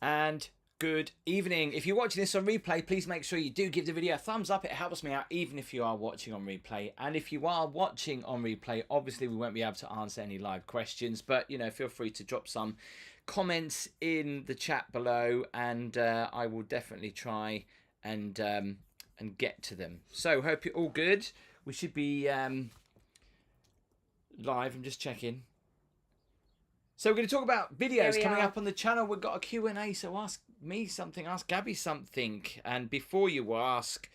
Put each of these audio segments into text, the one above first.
and good evening. If you're watching this on replay, please make sure you do give the video a thumbs up. It helps me out even if you are watching on replay. And if you are watching on replay, obviously we won't be able to answer any live questions, but you know, feel free to drop some comments in the chat below, and I will definitely try and get to them. So hope you're all good. We should be live. I'm just checking. So we're going to talk about videos coming up on the channel. We've got a Q&A, so ask me something, ask Gabby something. And before you ask,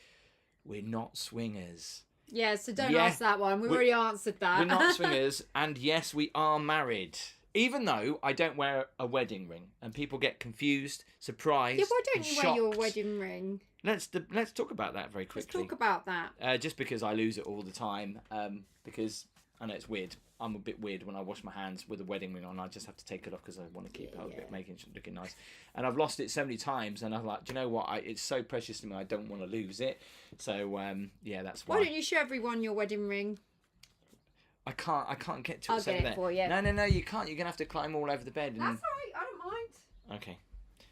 we're not swingers. Yeah, so don't ask that one. We've already answered that. We're not swingers, and yes, we are married. Even though I don't wear a wedding ring, and people get confused, surprised, yeah, why don't you shocked. wear your wedding ring? Let's talk about that very quickly. Let's talk about that. Just because I lose it all the time. Because I know it's weird. I'm a bit weird when I wash my hands with a wedding ring on. I just have to take it off because I want to keep it a bit, making it looking nice. And I've lost it so many times, and I'm like, do you know what? It's so precious to me. I don't want to lose it. So yeah, that's why. Why don't you show everyone your wedding ring? I can't get to it. I'll get it for you. No, you can't. You're gonna have to climb all over the bed. And... That's all right. I don't mind. Okay.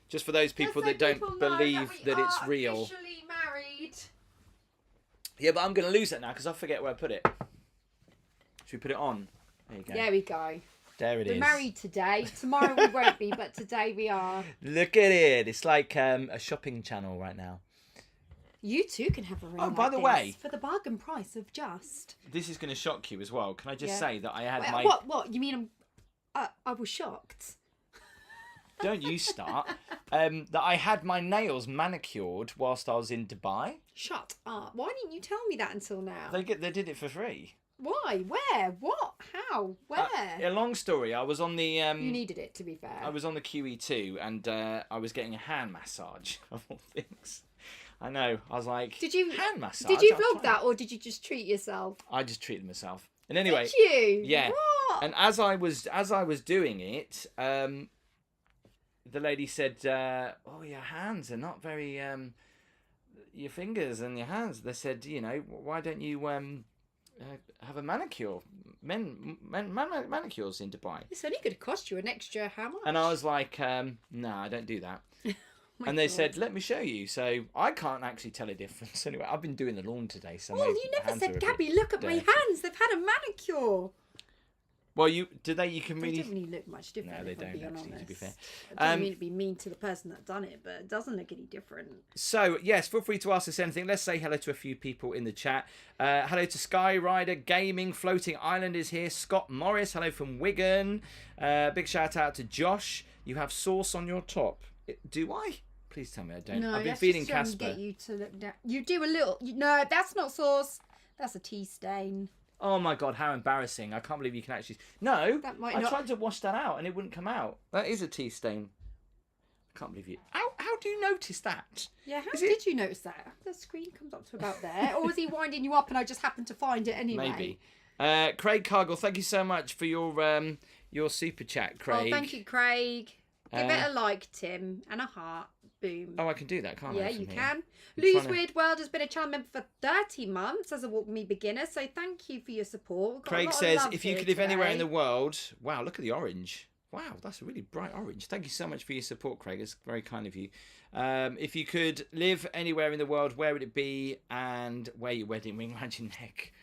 Just for those people that don't believe that it's real. Officially married. Yeah, but I'm gonna lose it now because I forget where I put it. Should we put it on? There you go. There we go. There it is. We're married today. Tomorrow we won't be, but today we are. Look at it. It's like a shopping channel right now. You too can have a ring. Oh, by the way, for the bargain price of just. This is going to shock you as well. Can I just say that I had my. What? You mean I was shocked? Don't you start. That I had my nails manicured whilst I was in Dubai. Shut up! Why didn't you tell me that until now? They did it for free. Why? Where? What? How? Where? A long story. I was on the. You needed it, to be fair. I was on the QE2 and I was getting a hand massage of all things. I know. I was like, hand massage? Did you vlog that, or did you just treat yourself? I just treated myself. And anyway, did you? Yeah. What? And as I was doing it, the lady said, "Oh, your hands are not very your fingers and your hands." They said, "You know, why don't you have a manicure? Manicures in Dubai." It's only going to cost you an extra how much? And I was like, "No, I don't do that." And they said, "Let me show you." So I can't actually tell a difference. Anyway, I've been doing the lawn today, so. Well, you never said, "Gabby, look at my hands. They've had a manicure." Well, you can really. They don't really look much different. No, they don't actually. To be fair, I don't mean to be mean to the person that done it, but it doesn't look any different. So yes, feel free to ask us anything. Let's say hello to a few people in the chat. Hello to Skyrider Gaming, Floating Island is here. Scott Morris, hello from Wigan. Big shout out to Josh. You have sauce on your top. Do I? Please tell me I don't. No, I've been feeding Casper. Get you to look down. You do a little. No, that's not sauce. That's a tea stain. Oh my god, how embarrassing. I can't believe you can actually... No, I tried to wash that out and it wouldn't come out. That is a tea stain. I can't believe you... How do you notice that? Yeah, how did you notice that? The screen comes up to about there. Or was he winding you up and I just happened to find it anyway? Maybe. Craig Cargill, thank you so much for your super chat, Craig. Oh, thank you, Craig. Give it a like, Tim, and a heart. Boom. Oh, I can do that, can't I? Yeah, you can. Lou's Weird World has been a channel member for 30 months as a Walk Me beginner, so thank you for your support. Craig says, if you could live anywhere in the world... Wow, look at the orange. Wow, that's a really bright orange. Thank you so much for your support, Craig. It's very kind of you. If you could live anywhere in the world, where would it be and wear your wedding ring around your neck?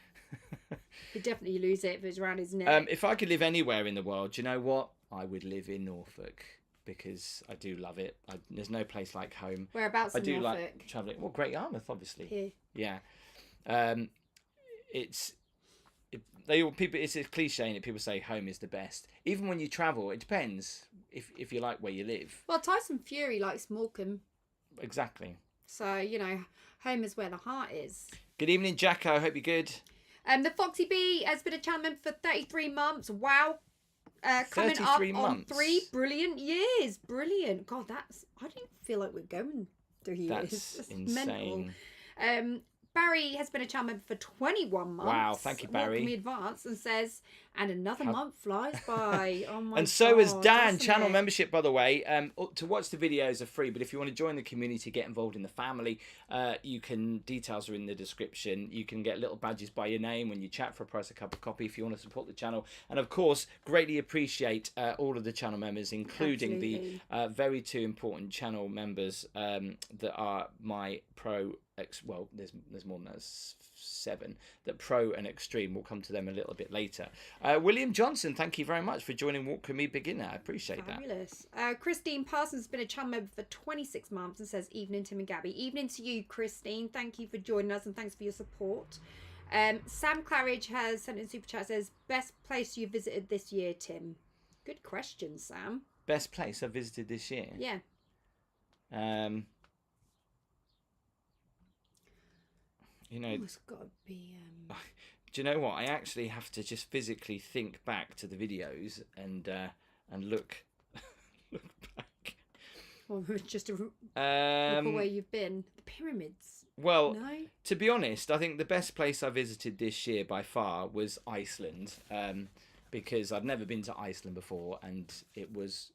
He'd definitely lose it if it was around his neck. If I could live anywhere in the world, do you know what? I would live in Norfolk. Because I do love it. There's no place like home. Whereabouts in Norfolk? Like travelling. Well, Great Yarmouth, obviously. Here. Yeah. It's a cliche, and people say home is the best. Even when you travel, it depends if you like where you live. Well, Tyson Fury likes Morecambe. Exactly. So, you know, home is where the heart is. Good evening, Jacko. I hope you're good. The Foxy Bee has been a channel member for 33 months. Wow. Coming up on 3 brilliant years. Brilliant. God, I don't feel like we're going through years. That's insane. Mental. Barry has been a channel member for 21 months. Wow, thank you, Barry. Welcome me advance and says, And another month flies by. Oh my god. And so is Dan. doesn't Channel it? membership, by the way. To watch the videos are free, but if you want to join the community, get involved in the family, details are in the description. You can get little badges by your name when you chat for a price of a cup of coffee if you want to support the channel. And of course, greatly appreciate all of the channel members, including the very two important channel members that are my pro. Well, there's more than that, 7 that pro and extreme. We'll come to them a little bit later. William Johnson, thank you very much for joining Walk With Me Beginner. I appreciate Fabulous. That. Christine Parsons has been a channel member for 26 months and says, evening Tim and Gabby. Evening to you, Christine. Thank you for joining us and thanks for your support. Sam Claridge has sent in super chat, says, best place you visited this year, Tim? Good question, Sam. Best place I visited this year? Yeah. You know, it's got to be. Do you know what? I actually have to just physically think back to the videos and look back. Well, just look where you've been. The pyramids. Well, no? To be honest, I think the best place I visited this year by far was Iceland, because I'd never been to Iceland before, and it was.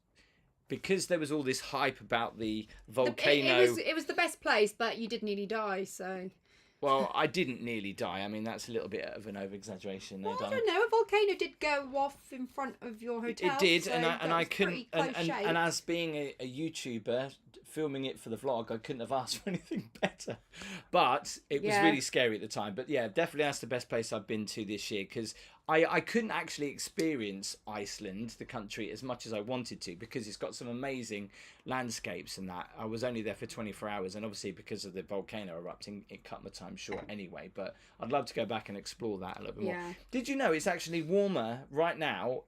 Because there was all this hype about the volcano. It was the best place, but you did nearly die, so. Well, I didn't nearly die. I mean, that's a little bit of an over-exaggeration there, I don't know. A volcano did go off in front of your hotel. It did, so and I couldn't. And as being a YouTuber filming it for the vlog, I couldn't have asked for anything better. But it was really scary at the time. But yeah, definitely that's the best place I've been to this year, because I couldn't actually experience Iceland, the country, as much as I wanted to, because it's got some amazing landscapes and that. I was only there for 24 hours, and obviously because of the volcano erupting, it cut my time short anyway. But I'd love to go back and explore that a little bit more. Did you know it's actually warmer right now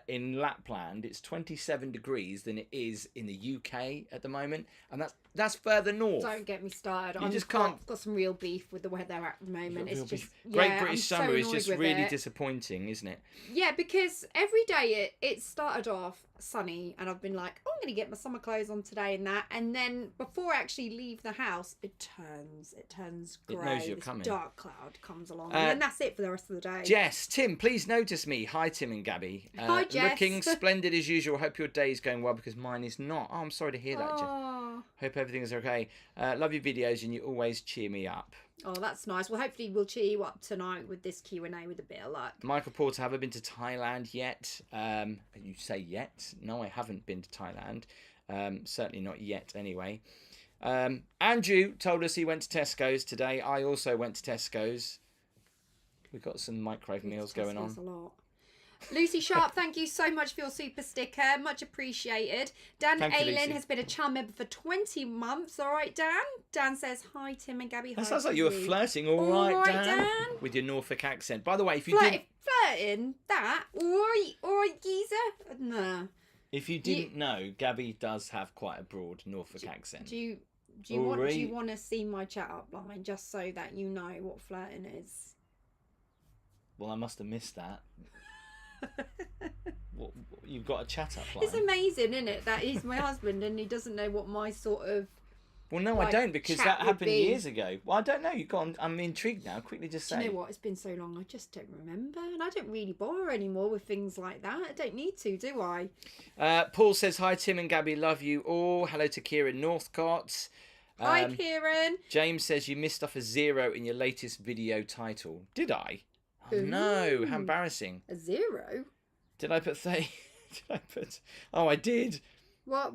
in Lapland? It's 27 degrees than it is in the UK at the moment, and that's further north. Don't get me started. You just can't. I've got some real beef with the weather at the moment. It's just Great British Summer is just really disappointing, isn't it? Yeah, because every day it started off sunny, and I've been like, oh, I'm going to get my summer clothes on today and that, and then before I actually leave the house, it turns grey. It knows you're coming. Dark cloud comes along, and then that's it for the rest of the day. Jess, Tim, please notice me. Hi, Tim and Gabby. Hi, Jess. Looking splendid as usual. Hope your day is going well, because mine is not. Oh, I'm sorry to hear that, Jess. Hope everything is okay. Love your videos, and you always cheer me up. Oh, that's nice. Well, hopefully we'll cheer you up tonight with this Q&A with a bit of luck. Michael Porter, have I been to Thailand yet? You say yet? No, I haven't been to Thailand. Certainly not yet, anyway. Andrew told us he went to Tesco's today. I also went to Tesco's. We've got some microwave meals going on. A lot. Lucy Sharp, thank you so much for your super sticker. Much appreciated. Dan Aylin has been a channel member for 20 months. All right, Dan? Dan says, hi, Tim and Gabby. That sounds like you were flirting. All right, Dan. With your Norfolk accent. By the way, if you didn't... Flirting? That? All right, geezer? No. If you didn't know, Gabby does have quite a broad Norfolk accent. Do you want to see my chat up line just so that you know what flirting is? Well, I must have missed that. You've got a chat up line. It's amazing, isn't it, that he's my husband and he doesn't know what my sort of. Well, no, I don't, because that happened years ago. Well, I don't know. I'm intrigued now. Quickly, just say. Do you know what? It's been so long. I just don't remember, and I don't really bother anymore with things like that. I don't need to, do I? Paul says, "Hi, Tim and Gabby. Love you all. Hello to Kieran Northcott." Hi, Kieran. James says you missed off a 0 in your latest video title. Did I? Oh, no, how embarrassing. A 0? Did I put 30? Did I put... Oh, I did. What?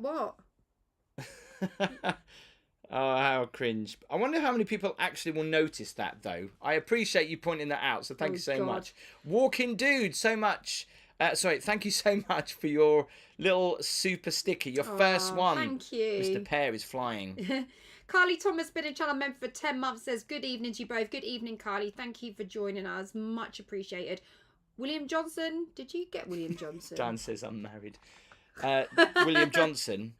Oh, how cringe. I wonder how many people actually will notice that, though. I appreciate you pointing that out, so thank you so much. Walking Dude, so much... thank you so much for your little super sticker, your first one. Thank you. Mr. Pear is flying. Carly Thomas, been a channel member for 10 months, says, good evening to you both. Good evening, Carly. Thank you for joining us. Much appreciated. William Johnson. Did you get William Johnson? Dan says I'm married. William Johnson.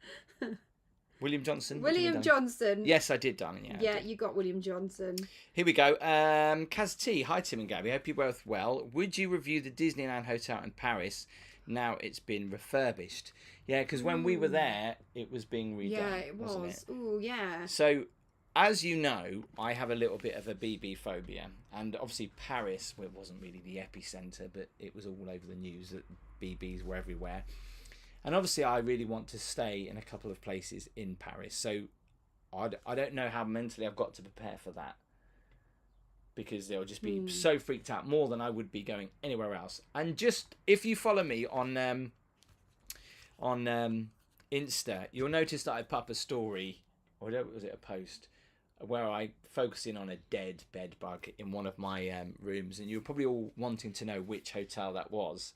William Johnson. William Johnson. Yes, I did, darling. Yeah, you got William Johnson. Here we go. Kaz T. Hi, Tim and Gabby. Hope you're both well. Would you review the Disneyland Hotel in Paris? Now it's been refurbished. Yeah, because when we were there, it was being redone. Yeah, it was. Wasn't it? Oh, yeah. So as you know, I have a little bit of a BB phobia, and obviously Paris, well, it wasn't really the epicenter, but it was all over the news that BBs were everywhere. And obviously, I really want to stay in a couple of places in Paris, so I don't know how mentally I've got to prepare for that, because they'll just be so freaked out, more than I would be going anywhere else. And just if you follow me on Insta, you'll notice that I put up a story, or was it a post, where I focus in on a dead bed bug in one of my rooms, and you're probably all wanting to know which hotel that was.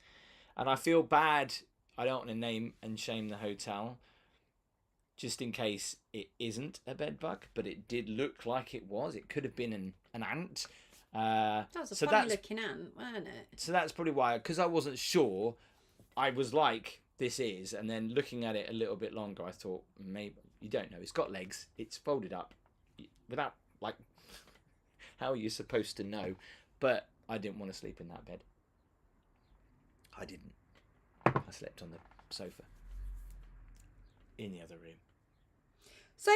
And I feel bad. I don't want to name and shame the hotel, just in case it isn't a bed bug, but it did look like it was. It could have been an ant. That was a funny looking ant, wasn't it? So that's probably why, because I wasn't sure, I was like, this is, and then looking at it a little bit longer, I thought, maybe, you don't know, it's got legs, it's folded up, without, like, how are you supposed to know? But I didn't want to sleep in that bed. I didn't. I slept on the sofa in the other room. So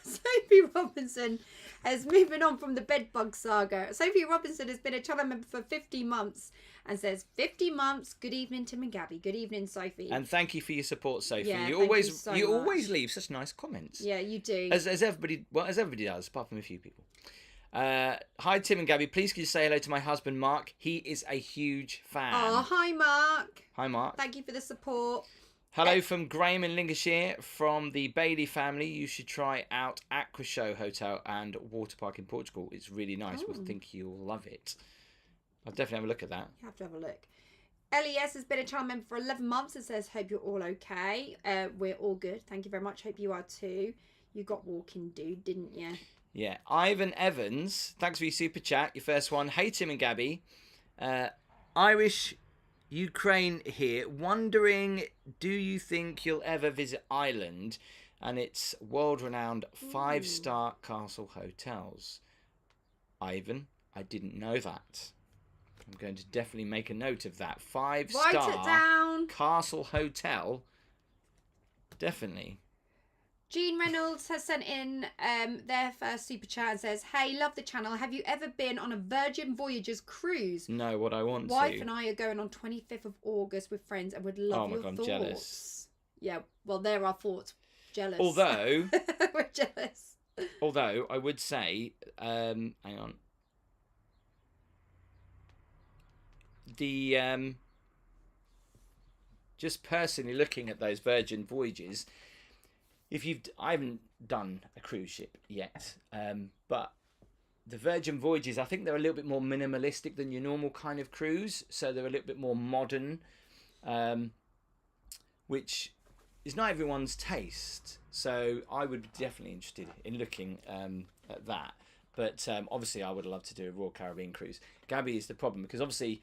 Sophie Robinson has moving on from the bedbug saga. Sophie Robinson has been a channel member for 50 months and says 50 months. Good evening, Tim and Gabby. Good evening, Sophie. And thank you for your support, Sophie. Yeah, you always leave such nice comments. Yeah, you do. As everybody does, apart from a few people. Hi Tim and Gabby, please could you say hello to my husband Mark? He is a huge fan. Oh, hi Mark. Hi Mark. Thank you for the support. Hello from Graham in Lincolnshire, from the Bailey family. You should try out Aquashow Hotel and Water Park in Portugal. It's really nice. We'll think you'll love it. I'll definitely have a look at that. You have to have a look. LES has been a channel member for 11 months and says, hope you're all okay. We're all good. Thank you very much. Hope you are too. You got walking dude, didn't you? Yeah. Ivan Evans, thanks for your super chat. Your first one. Hey Tim and Gabby. Irish Ukraine here. Wondering, do you think you'll ever visit Ireland and its world-renowned 5-star castle hotels? Ivan, I didn't know that. I'm going to definitely make a note of that. 5-star Write it down. castle hotel. Definitely. Jean Reynolds has sent in their first super chat and says, hey, love the channel. Have you ever been on a Virgin Voyages cruise? No, what I want Wife and I are going on 25th of August with friends and would love your thoughts. I'm jealous. Yeah, well, there are thoughts. Jealous. Although... We're jealous. Although, I would say... hang on. The... just personally looking at those Virgin Voyages... I haven't done a cruise ship yet, but the Virgin Voyages, I think they're a little bit more minimalistic than your normal kind of cruise, so they're a little bit more modern, which is not everyone's taste. So I would be definitely interested in looking at that. But obviously, I would love to do a Royal Caribbean cruise. Gabby is the problem because obviously,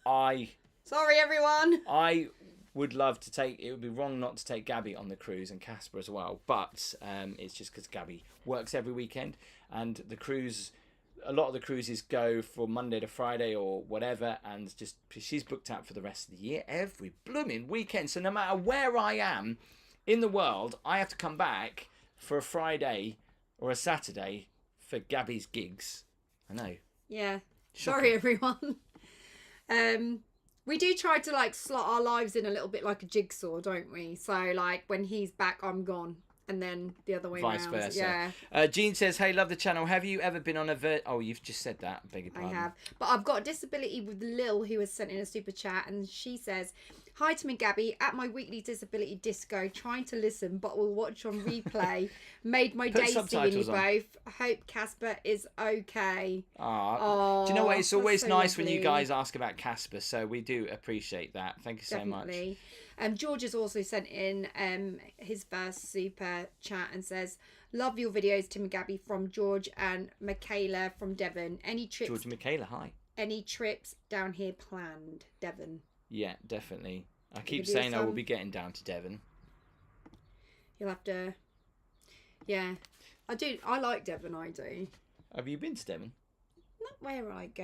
Sorry, everyone. I would love to take. It would be wrong not to take Gabby on the cruise and Casper as well. But it's just because Gabby works every weekend, and the cruise. A lot of the cruises go from Monday to Friday or whatever, and just she's booked out for the rest of the year every blooming weekend. So no matter where I am in the world, I have to come back for a Friday or a Saturday for Gabby's gigs. I know. Yeah. Shocking. Sorry, everyone. We do try to like slot our lives in a little bit like a jigsaw, don't we? So like when he's back, I'm gone. And then the other way Vice around. versa. Yeah. Jean says, hey, love the channel. Have you ever been on a... Oh, you've just said that. I beg your pardon. I have. But I've got a disability with Lil, who has sent in a super chat. And she says, hi to me, Gabby. At my weekly disability disco, trying to listen, but will watch on replay. Made my day seeing you both. Hope Casper is okay. Do you know what? It's always so nice lovely. when you guys ask about Casper. So we do appreciate that. Thank you so much. George has also sent in his first super chat and says, love your videos, Tim and Gabby, from George and Michaela from Devon. Any trips? George and Michaela, hi. Any trips down here planned, Devon? Yeah, definitely. I keep saying I will be getting down to Devon. You'll have to... Yeah. I do. I like Devon, I do. Have you been to Devon? Not where like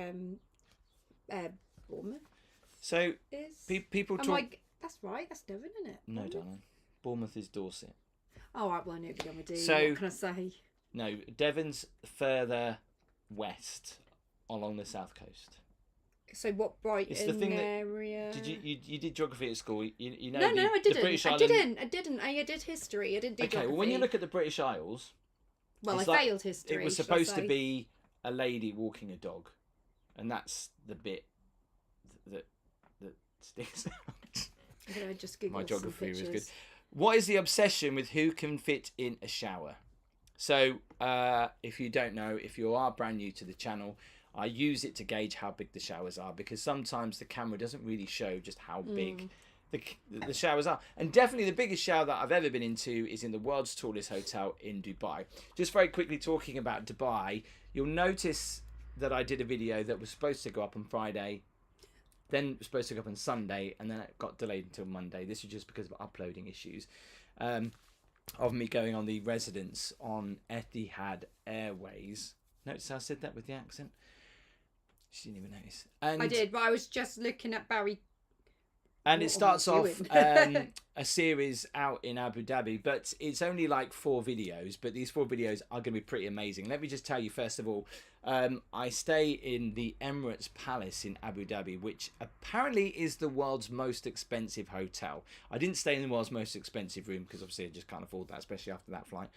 Bournemouth So, is. people talk... That's right, that's Devon, isn't it? No, darling. Bournemouth is Dorset. Oh, right, well, I knew it began with D. So, what can I say? No, Devon's further west along the south coast. So what Brighton It's the thing that- area? Did you did geography at school? You know No, the, no, I the didn't. British I Island. didn't. I did history. I didn't do Okay, geography. well, when you look at the British Isles, well, I it's like- failed history. it was shall I supposed to say. be a lady walking a dog, and that's the bit that sticks out. I'm gonna just Google My geography was some good. pictures. What is the obsession with who can fit in a shower? So, if you don't know, if you are brand new to the channel, I use it to gauge how big the showers are, because sometimes the camera doesn't really show just how big the showers are. And definitely the biggest shower that I've ever been into is in the world's tallest hotel in Dubai. Just very quickly talking about Dubai, you'll notice that I did a video that was supposed to go up on Friday, then was supposed to go up on Sunday, and then it got delayed until Monday. This is just because of uploading issues of me going on the residence on Etihad Airways. Notice how I said that with the accent? She didn't even notice. And I did, but I was just looking at Barry. And What it starts am I off doing? a series out in Abu Dhabi, but it's only like 4 videos, but these 4 videos are going to be pretty amazing. Let me just tell you, first of all, I stay in the Emirates Palace in Abu Dhabi, which apparently is the world's most expensive hotel. I didn't stay in the world's most expensive room because obviously I just can't afford that, especially after that flight.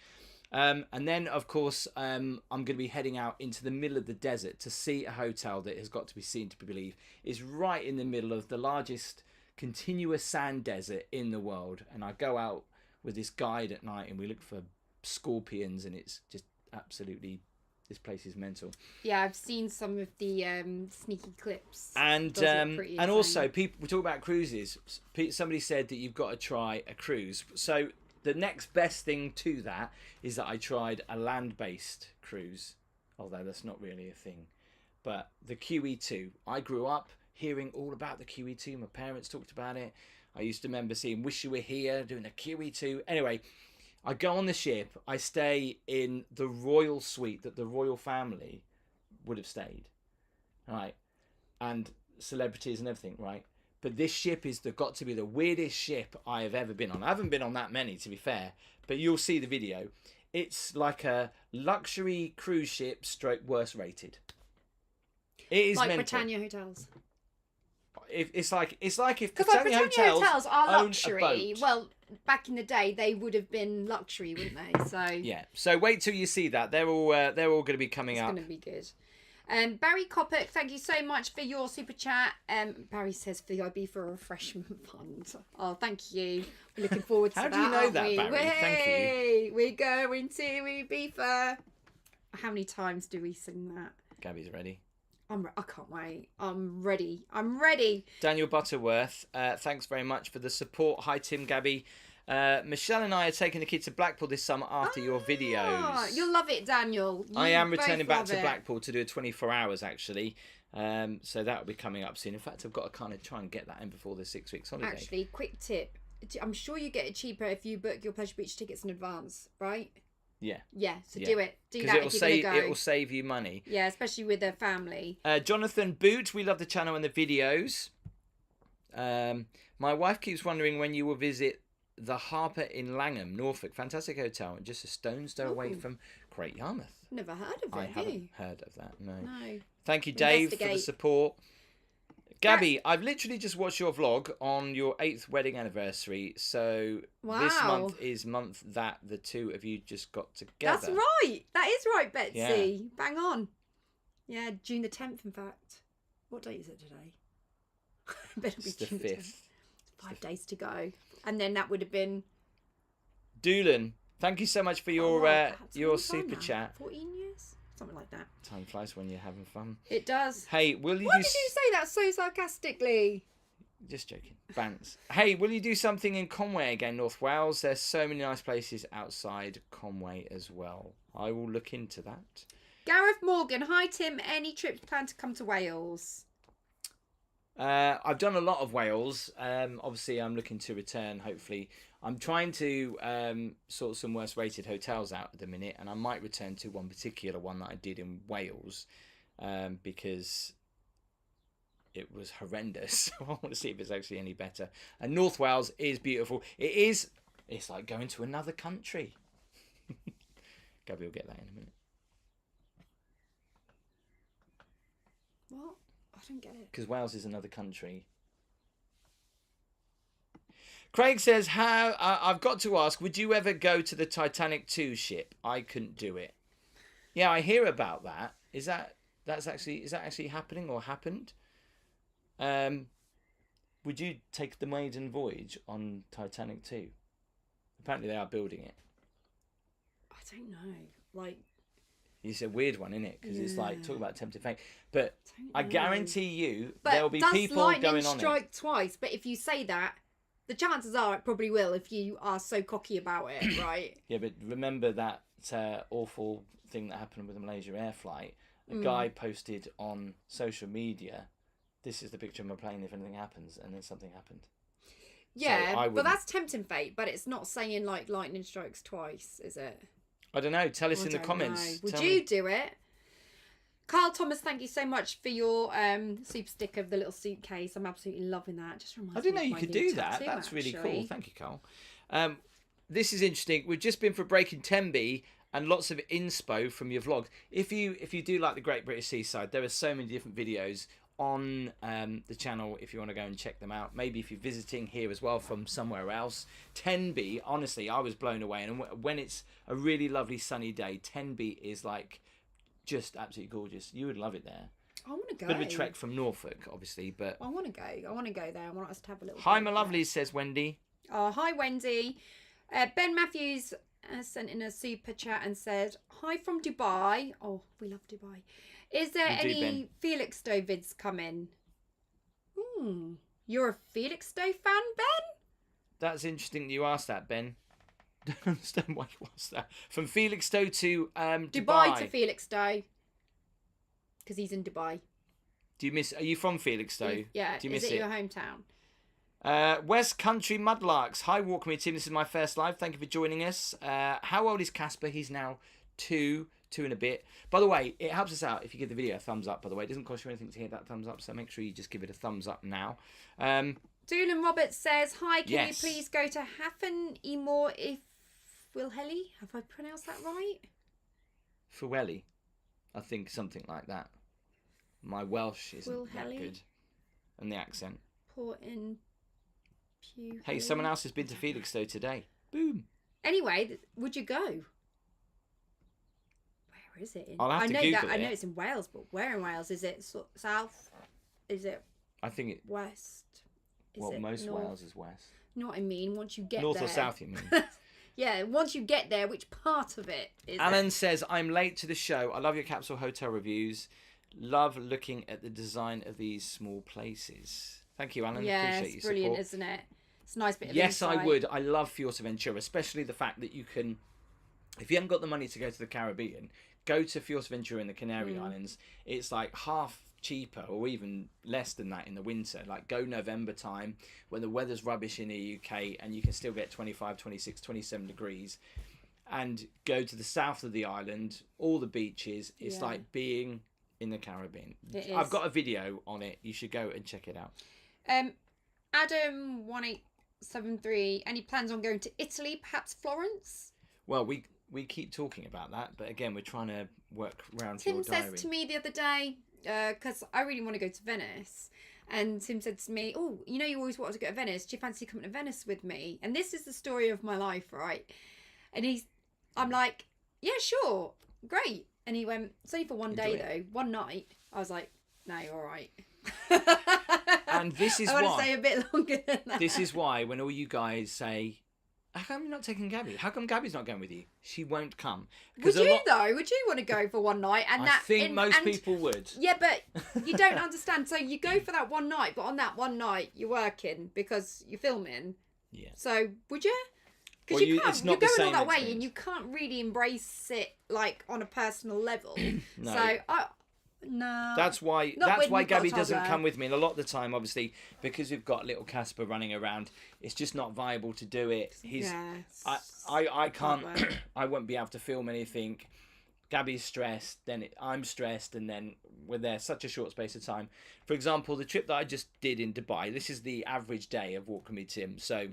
And then, of course, I'm going to be heading out into the middle of the desert to see a hotel that has got to be seen to believe is right in the middle of the largest continuous sand desert in the world. And I go out with this guide at night and we look for scorpions, and it's just absolutely, this place is mental. Yeah, I've seen some of the sneaky clips. And Does look pretty and also insane. people, we talk about cruises. Somebody said that you've got to try a cruise. So the next best thing to that is that I tried a land-based cruise, although that's not really a thing. But the QE2, I grew up hearing all about the QE2. My parents talked about it. I used to remember seeing Wish You Were Here, doing a QE2. Anyway, I go on the ship. I stay in the royal suite that the royal family would have stayed, right? And celebrities and everything, right? But this ship is got to be the weirdest ship I have ever been on. I haven't been on that many, to be fair, but you'll see the video. It's like a luxury cruise ship stroke worst rated. It is like mental. Britannia hotels. It's like if Because like Britannia Britannia hotels are owned a luxury. boat. Well, back in the day, they would have been luxury, wouldn't they? So Yeah. So wait till you see that. They're all going to be coming it's up. going to be good. Barry Coppock, thank you so much for your super chat. Barry says VIB for a refreshment fund. Oh, thank you. We're looking forward to How that. do you know aren't that, we? Barry? Thank you. Way, we're going to Ibiza. How many times do we sing that? Gabby's ready. I can't wait. I'm ready. I'm ready. Daniel Butterworth, thanks very much for the support. Hi, Tim, Gabby. Michelle and I are taking the kids to Blackpool this summer after your videos. You'll love it, Daniel. I You am both returning back love to it. Blackpool to do a 24 hours, actually. So that will be coming up soon. In fact, I've got to kind of try and get that in before the 6 weeks holiday. Actually, quick tip. I'm sure you get it cheaper if you book your Pleasure Beach tickets in advance, right? Yeah. Yeah, so Yeah. do it. Do Because that it'll if you're save going to go. it'll save you money. Yeah, especially with a family. Jonathan Boot, we love the channel and the videos. My wife keeps wondering when you will visit the Harper in Langham, Norfolk. Fantastic hotel, just a stone's throw away Ooh. from Great Yarmouth. Never heard of it, I have you? haven't heard of that, no. No. Thank you, Dave, for the Investigate. support. Gabby, I've literally just watched your vlog on your 8th wedding anniversary. So this Wow. month is month that the two of you just got together. That's right. That is right, Betsy. Yeah. Bang on. Yeah, June the 10th, in fact. What date is it today? Better be It's the June the 10th. 5th. 5 days to go. And then that would have been... Doolan, thank you so much for your that's your really fun super now. chat. 14 years? Something like that. Time flies when you're having fun. It does. Hey, will you Why do... did you say that so sarcastically? Just joking. Bants. Hey, will you do something in Conway again, North Wales? There's so many nice places outside Conway as well. I will look into that. Gareth Morgan. Hi, Tim. Any trips planned to come to Wales? I've done a lot of Wales. Obviously, I'm looking to return, hopefully. I'm trying to sort some worst rated hotels out at the minute, and I might return to one particular one that I did in Wales because it was horrendous. I want to see if it's actually any better. And North Wales is beautiful. It's like going to another country. Gaby will get that in a minute. What? I don't get it. Because Wales is another country. Craig says, I've got to ask, would you ever go to the Titanic 2 ship? I couldn't do it. Yeah, I hear about that. Is that actually happening or happened? Would you take the maiden voyage on Titanic 2? Apparently they are building it. I don't know. Like, it's a weird one, isn't it? Because it's like, talk about tempting fate. But I know. guarantee you, But there'll be people lightning going on strike it. twice? But if you say that, the chances are it probably will if you are so cocky about it, right? Yeah, but remember that awful thing that happened with the Malaysia Air flight? A guy posted on social media, this is the picture of my plane if anything happens, and then something happened. Yeah, So but that's tempting fate. But it's not saying like lightning strikes twice, is it? I don't know. Tell us I in the don't comments. know. Would Tell you me. do it? Carl Thomas, thank you so much for your super sticker of the little suitcase. I'm absolutely loving that. Just reminds I didn't know me of you my could new do that. tattoo, That's really cool. actually. Thank you, Carl. This is interesting. We've just been for Breaking Tenby and lots of inspo from your vlog. If you do like the Great British Seaside, there are so many different videos on the channel if you want to go and check them out. Maybe if you're visiting here as well from somewhere else. Tenby, honestly, I was blown away. And when it's a really lovely sunny day, Tenby is like just absolutely gorgeous. You would love it there. I want to go. Bit of a trek from Norfolk, obviously, but I want to go. I want to go there. I want us to have a little. hi, break my there. lovelies, says Wendy. Oh, hi, Wendy. Ben Matthews sent in a super chat and said, "Hi from Dubai." Oh, we love Dubai. Is there We do, any Ben. Felix Stowe vids coming? You're a Felix Stowe fan, Ben? That's interesting that you asked that, Ben. Don't understand why you asked that. From Felixstowe to Dubai. To Felix Stowe. Because he's in Dubai. Do you miss? Are you from Felixstowe? Yeah. Do you miss Is it your hometown? West Country Mudlarks. Hi, Walk Me Team. This is my first live. Thank you for joining us. How old is Casper? He's now two and a bit. By the way, it helps us out if you give the video a thumbs up. By the way, it doesn't cost you anything to hit that thumbs up, so make sure you just give it a thumbs up now. Doolin Roberts says, "Hi, can Yes. you please go to Hafen Emor if Wilhelli? Have I pronounced that right? Fueli, I think something like that. My Welsh isn't that Wilhelli? good, and the accent. Port in Pew. Hey, someone else has been to Felixstowe today. Boom. Anyway, would you go? Where is it? I'll have I to know Google that. I know it. it's in Wales, but where in Wales is it? South? Is it I think it. west? Is Well, it most north? Wales is west. Know what I mean? Once you get North there. or south, you mean? Yeah, once you get there, which part of it is Alan it? says, I'm late to the show. I love your capsule hotel reviews. Love looking at the design of these small places. Thank you, Alan. Yeah, Appreciate it's your brilliant, support. isn't it? It's a nice bit of Yes, insight. I would. I love Fuerteventura, especially the fact that you can, if you haven't got the money to go to the Caribbean, go to Fuerteventura in the Canary Islands. It's like half cheaper or even less than that in the winter. Like go November time when the weather's rubbish in the UK and you can still get 25, 26, 27 degrees. And go to the south of the island, all the beaches. It's Yeah. like being in the Caribbean. It I've is. got a video on it. You should go and check it out. Adam 1873. Any plans on going to Italy? Perhaps Florence? Well, we keep talking about that, but again, we're trying to work around Tim your diary. says to me the other day, because I really want to go to Venice, and Tim said to me, "Oh, you know, you always wanted to go to Venice. Do you fancy coming to Venice with me?" And this is the story of my life, right? And I'm like, "Yeah, sure, great." And he went, "It's only for one Enjoy day it. though, one night." I was like, "No, you're all right." And this is I want why. to stay a bit longer than that. This is why when all you guys say, "How come you're not taking Gabby? How come Gabby's not going with you?" She won't come. Would a you lot- though? Would you want to go for one night? And I think most people would. Yeah, but you don't understand. So you go for that one night, but on that one night you're working because you're filming. Yeah. So would you? Because Well, you can't. it's You're not the going all same that way, experience. and you can't really embrace it like on a personal level. No. So no. That's why. Not That's when why you've got a Gabby doesn't toddler. come with me. And a lot of the time, obviously, because we've got little Casper running around, it's just not viable to do it. I can't. work. I won't be able to film anything. Gabby's stressed, then I'm stressed, and then we're there such a short space of time. For example, the trip that I just did in Dubai, this is the average day of Walk With Me Tim. So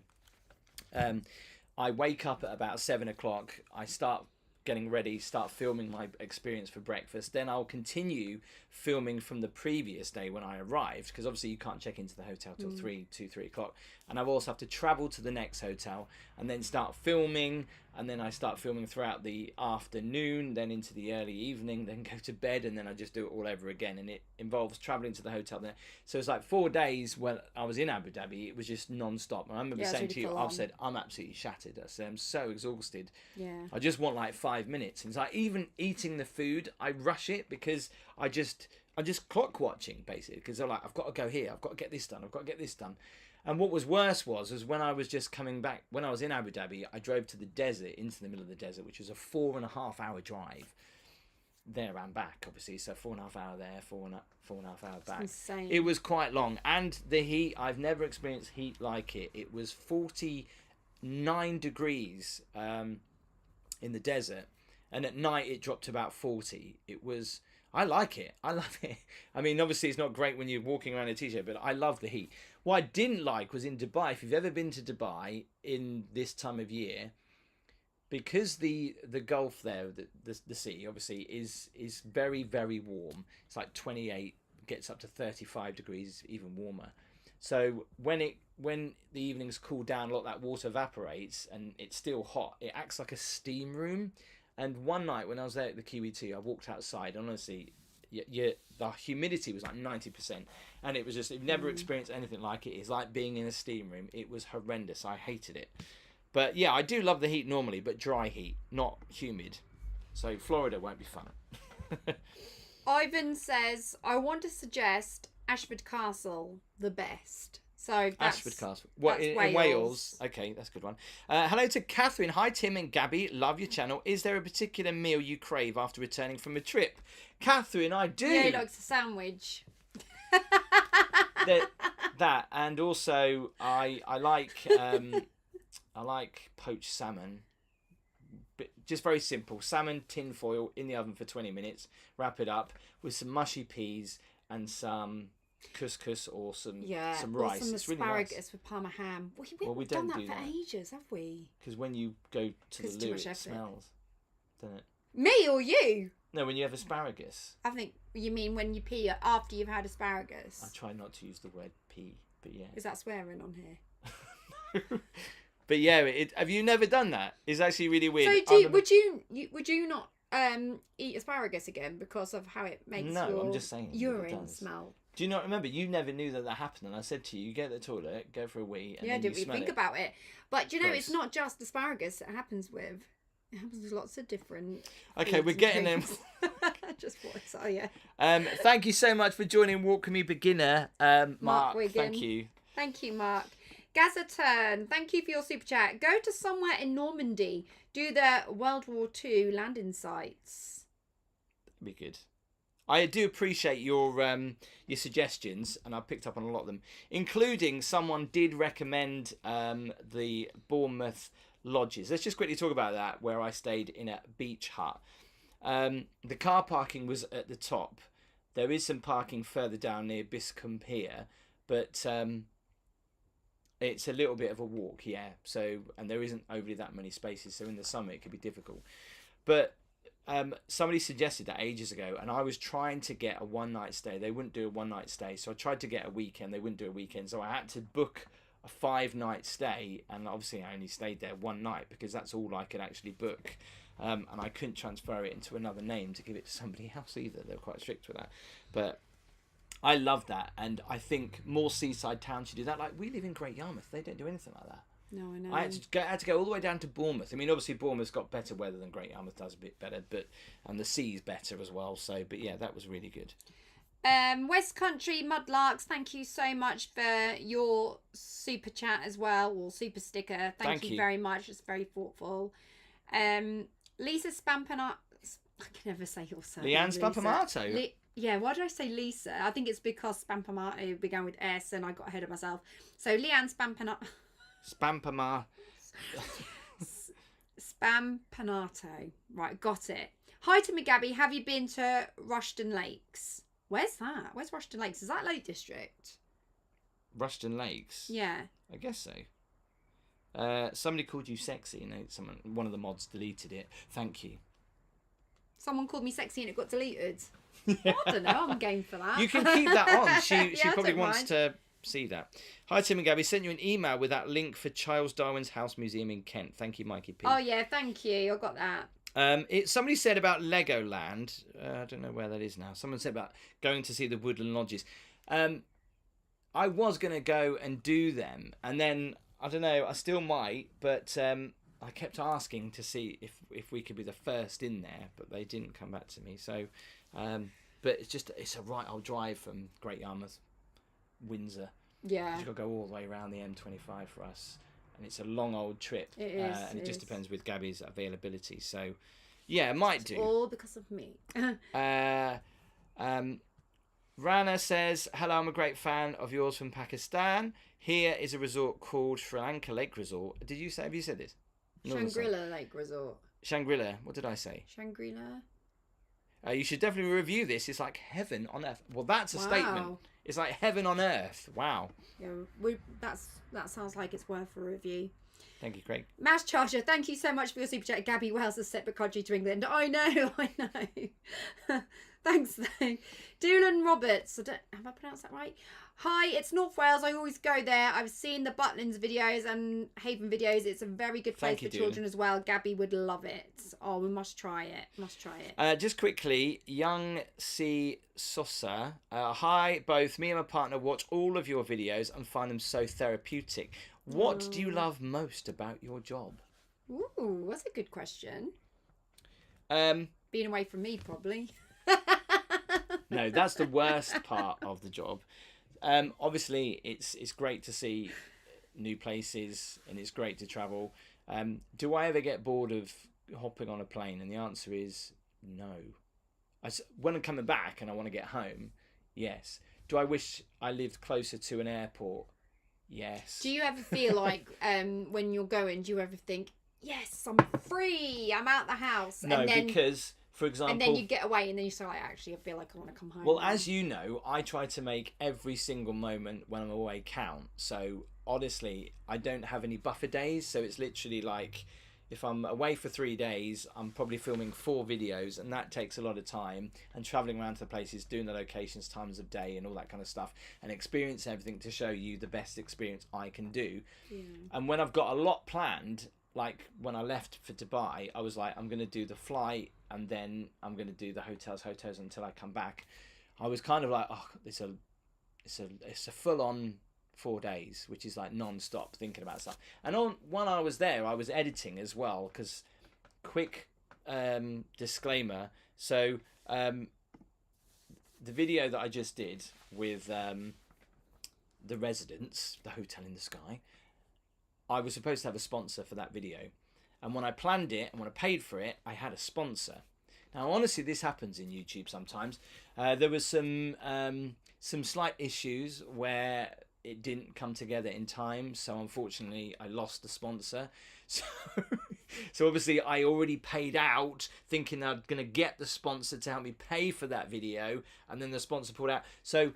I wake up at about 7 o'clock. I start getting ready, start filming my experience for breakfast. Then I'll continue filming from the previous day when I arrived, because obviously you can't check into the hotel till 3 o'clock. And I also have to travel to the next hotel and then start filming. And then I start filming throughout the afternoon, then into the early evening, then go to bed, and then I just do it all over again. And it involves traveling to the hotel there. So it's like 4 days when I was in Abu Dhabi. It was just non-stop. And I remember saying to you, I've said, I'm absolutely shattered. I said, I'm so exhausted. Yeah. I just want like 5 minutes. And it's like even eating the food, I rush it because I'm just clock watching basically, because I'm like, I've got to go here, I've got to get this done, I've got to get this done. And what was worse was when I was just coming back, when I was in Abu Dhabi, I drove to the desert, into the middle of the desert, which was a 4.5 hour drive there and back, obviously. So 4.5 hour there, 4.5 hour back. Insane. It was quite long. And the heat, I've never experienced heat like it. It was 49 degrees in the desert. And at night it dropped to about 40. It was... I like it. I love it. I mean, obviously it's not great when you're walking around in a t-shirt, but I love the heat. What I didn't like was in Dubai. If you've ever been to Dubai in this time of year, because the Gulf there, the sea, obviously is very, very warm. It's like 28, gets up to 35 degrees, even warmer. So when the evenings cool down, a lot of that water evaporates and it's still hot. It acts like a steam room. And one night when I was there at the QE2, I walked outside. Honestly, the humidity was like 90%, and it was just, you've never experienced anything like it. It's like being in a steam room. It was horrendous. I hated it. But yeah, I do love the heat normally, but dry heat, not humid. So Florida won't be fun. Ivan says, I want to suggest Ashford Castle, the best. So that's Ashford Castle. What, in Wales? Okay, that's a good one. Hello to Catherine. Hi, Tim and Gabby. Love your channel. Is there a particular meal you crave after returning from a trip? Catherine, I do. Yeah, he likes a sandwich. that, and also I like poached salmon. But just very simple. Salmon, tin foil, in the oven for 20 minutes. Wrap it up with some mushy peas and some couscous or some rice. Or some it's asparagus really nice. with parma ham. We done don't that for ages, have we? Because when you go to the loo, it smells, doesn't it? Me or you? No, when you have asparagus. I think you mean when you pee after you've had asparagus. I try not to use the word pee, but yeah. Is that swearing on here? But yeah, have you never done that? It's actually really weird. So would you not eat asparagus again because of how it makes your I'm just saying urine smell? Do you not remember? You never knew that happened, and I said to you, you get to the toilet, go for a wee, and then didn't you we think it. about it? But you know, Gross. it's not just asparagus. It happens with lots of different. Okay, we're getting them. Just voice. Oh yeah. Thank you so much for joining Walk With Me Beginner, Mark. Wigan. Thank you. Thank you, Mark. Gazaturn, thank you for your super chat. Go to somewhere in Normandy. Do the World War II landing sites. Be good. I do appreciate your suggestions, and I picked up on a lot of them, including someone did recommend the Bournemouth lodges. Let's just quickly talk about that, where I stayed in a beach hut. The car parking was at the top. There is some parking further down near Biscombe Pier, but it's a little bit of a walk, yeah. So, and there isn't overly that many spaces, so in the summer it could be difficult. But somebody suggested that ages ago, and I was trying to get a one-night stay. They wouldn't do a one-night stay, so I tried to get a weekend. They wouldn't do a weekend, so I had to book a 5-night stay, and obviously I only stayed there one night because that's all I could actually book. And I couldn't transfer it into another name to give it to somebody else either. They're quite strict with that. But I love that, and I think more seaside towns should do that. Like, we live in Great Yarmouth. They don't do anything like that. No, I know. I had to go all the way down to Bournemouth. I mean, obviously Bournemouth's got better weather than Great Yarmouth does, a bit better, and the sea's better as well. So, but yeah, that was really good. West Country Mudlarks, thank you so much for your super chat as well, or super sticker. Thank you very much. It's very thoughtful. Lisa Spampanato. I can never say your surname. Leanne Spampanato. Yeah, why did I say Lisa? I think it's because Spampanato began with S and I got ahead of myself. So Leanne Spampanato. Spampanato. Right, got it. Hi to me, Gabby. Have you been to Rushden Lakes? Where's that? Where's Rushden Lakes? Is that Lake District? Rushden Lakes? Yeah. I guess so. Somebody called you sexy. One of the mods deleted it. Thank you. Someone called me sexy and it got deleted. I don't know. I'm game for that. You can keep that on. She Yeah, I probably don't wants mind. to see that. Hi, Tim and Gabby. Sent you an email with that link for Charles Darwin's House Museum in Kent. Thank you, Mikey P. Oh yeah, thank you. I got that. Somebody said about Legoland. I don't know where that is now. Someone said about going to see the Woodland Lodges. I was going to go and do them, and then I don't know. I still might, but I kept asking to see if we could be the first in there, but they didn't come back to me. So, but it's a right old drive from Great Yarmouth, Windsor. Yeah. You've got to go all the way around the M25 for us, and it's a long old trip. It is. And it just depends with Gabby's availability. So, yeah, it might do. All because of me. Rana says, hello, I'm a great fan of yours from Pakistan. Here is a resort called Sri Lanka Lake Resort. Have you said this? Shangri-La Lake Resort. Shangri-La. What did I say? Shangri-La. You should definitely review this. It's like heaven on earth. Well, that's a statement. It's like heaven on earth. Wow. Yeah, that sounds like it's worth a review. Thank you, Craig. Mass Charger, thank you so much for your super chat. Gabby Wells has separate country to England. I know. Thanks, though. Doolan Roberts. Have I pronounced that right? Hi, it's North Wales. I always go there. I've seen the Butlins videos and Haven videos. It's a very good place for children as well. Gabby would love it. Oh, we must try it. Just quickly, Young C. Sosa. Hi, both. Me and my partner watch all of your videos and find them so therapeutic. What do you love most about your job? Ooh, that's a good question. Being away from me, probably. No, that's the worst part of the job. Obviously, it's great to see new places and it's great to travel. Do I ever get bored of hopping on a plane? And the answer is no. When I'm coming back and I want to get home, yes. Do I wish I lived closer to an airport? Yes. Do you ever feel like when you're going, do you ever think, yes, I'm free, I'm out the house? No, and then, because, for example... And then you get away and then you say, like, actually, I feel like I want to come home. Well, as you know, I try to make every single moment when I'm away count. So, honestly, I don't have any buffer days. So, it's literally like, if I'm away for 3 days, I'm probably filming 4 videos. And that takes a lot of time. And travelling around to the places, doing the locations, times of day and all that kind of stuff. And experience everything to show you the best experience I can do. Yeah. And when I've got a lot planned... Like when I left for Dubai, I was like, I'm going to do the flight and then I'm going to do the hotels until I come back. I was kind of like, oh, it's a full on 4 days, which is like non-stop thinking about stuff. And when I was there, I was editing as well, because quick disclaimer. So the video that I just did with the residents, the hotel in the sky, I was supposed to have a sponsor for that video. And when I planned it and when I paid for it, I had a sponsor. Now, honestly, this happens in YouTube sometimes. There was some slight issues where it didn't come together in time. So, unfortunately, I lost the sponsor. So obviously, I already paid out thinking I'm going to get the sponsor to help me pay for that video. And then the sponsor pulled out. So,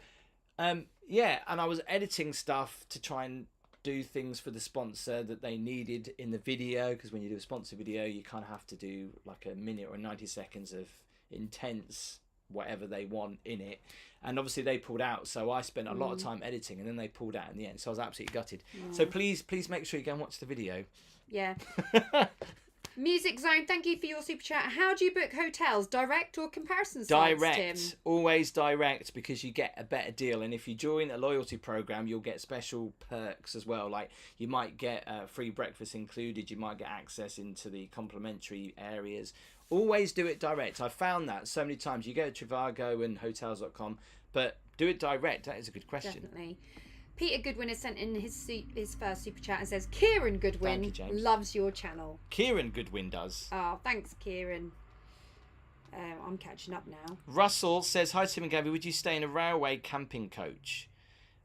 yeah, and I was editing stuff to try and do things for the sponsor that they needed in the video, because when you do a sponsor video you kind of have to do like a minute or 90 seconds of intense whatever they want in it, and obviously they pulled out, so I spent a lot of time editing and then they pulled out in the end, so I was absolutely gutted. So please make sure you go and watch the video. Yeah. Music Zone, thank you for your super chat. How do you book hotels? Direct or comparison sites, Direct. Tim? Always direct, because you get a better deal. And if you join a loyalty program, you'll get special perks as well. Like you might get free breakfast included. You might get access into the complimentary areas. Always do it direct. I've found that so many times. You go to Trivago and hotels.com, but do it direct. That is a good question. Definitely. Peter Goodwin has sent in his first super chat and says, Kieran Goodwin loves your channel. Kieran Goodwin does. Oh, thanks, Kieran. I'm catching up now. Russell says, hi, Tim and Gabby. Would you stay in a railway camping coach?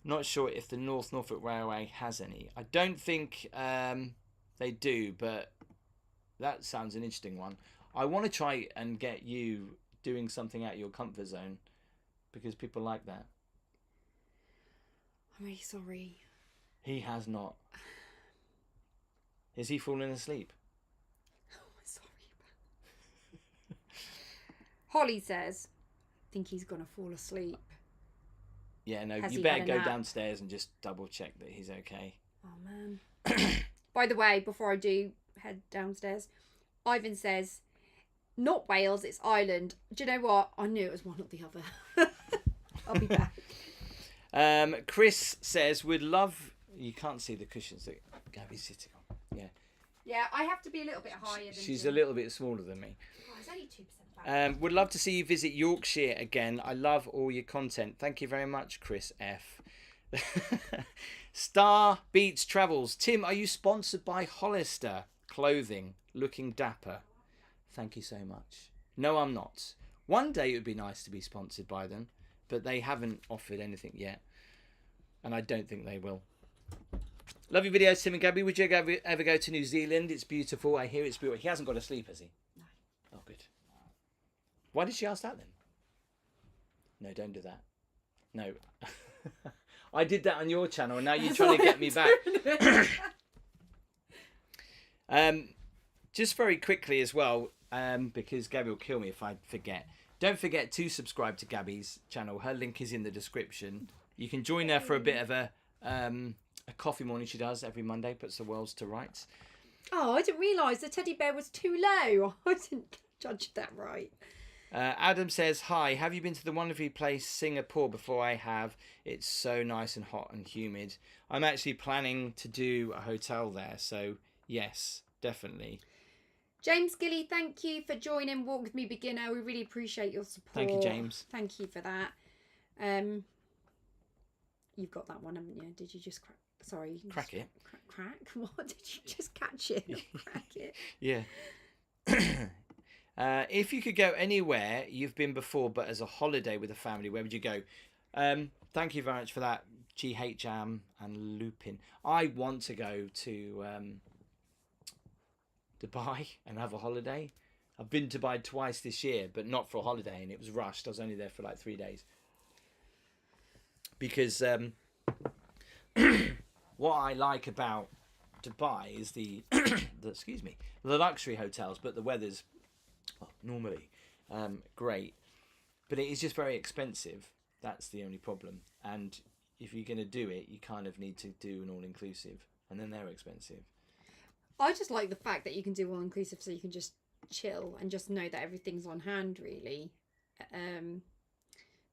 Not sure if the North Norfolk Railway has any. I don't think they do, but that sounds an interesting one. I want to try and get you doing something out of your comfort zone, because people like that. I'm really sorry. He has not. Is he falling asleep? Oh, I'm sorry. Holly says, I think he's going to fall asleep. Yeah, no, Has you he better had a go nap? downstairs and just double check that he's okay. Oh, man. By the way, before I do head downstairs, Ivan says, not Wales, it's Ireland. Do you know what? I knew it was one or the other. I'll be back. Chris says, would love... You can't see the cushions that Gaby's sitting on. Yeah. Yeah, I have to be a little bit higher than She's Jim. a little bit smaller than me. Oh, it's only 2% back. Would love to see you visit Yorkshire again. I love all your content. Thank you very much, Chris F. Star Beats Travels. Tim, are you sponsored by Hollister Clothing? Looking dapper. Thank you so much. No, I'm not. One day it would be nice to be sponsored by them, but they haven't offered anything yet. And I don't think they will. Love your videos, Tim and Gaby. Would you ever go to New Zealand? It's beautiful. I hear it's beautiful. He hasn't got to sleep, has he? No. Oh, good. Why did she ask that then? No, don't do that. No. I did that on your channel and now you're trying to get me back. Just very quickly as well, because Gaby will kill me if I forget. Don't forget to subscribe to Gaby's channel. Her link is in the description. You can join her for a bit of a coffee morning she does every Monday, puts the worlds to rights. Oh, I didn't realise the teddy bear was too low. I didn't judge that right. Adam says, hi, have you been to the wonderful place Singapore before? I have. It's so nice and hot and humid. I'm actually planning to do a hotel there, so yes, definitely. James Gilly, thank you for joining Walk With Me Beginner. We really appreciate your support. Thank you, James. Thank you for that. You've got that one, haven't you? Did you just crack? Sorry. Crack it. Crack? What? Did you just catch it? Not crack it? Yeah. If you could go anywhere you've been before, but as a holiday with a family, where would you go? Thank you very much for that, GHM and Lupin. I want to go to Dubai and have a holiday. I've been to Dubai twice this year, but not for a holiday, and it was rushed. I was only there for like 3 days. Because what I like about Dubai is the luxury hotels, but the weather's normally great, but it is just very expensive. That's the only problem. And if you're going to do it, you kind of need to do an all-inclusive, and then they're expensive. I just like the fact that you can do all-inclusive, so you can just chill and just know that everything's on hand, really.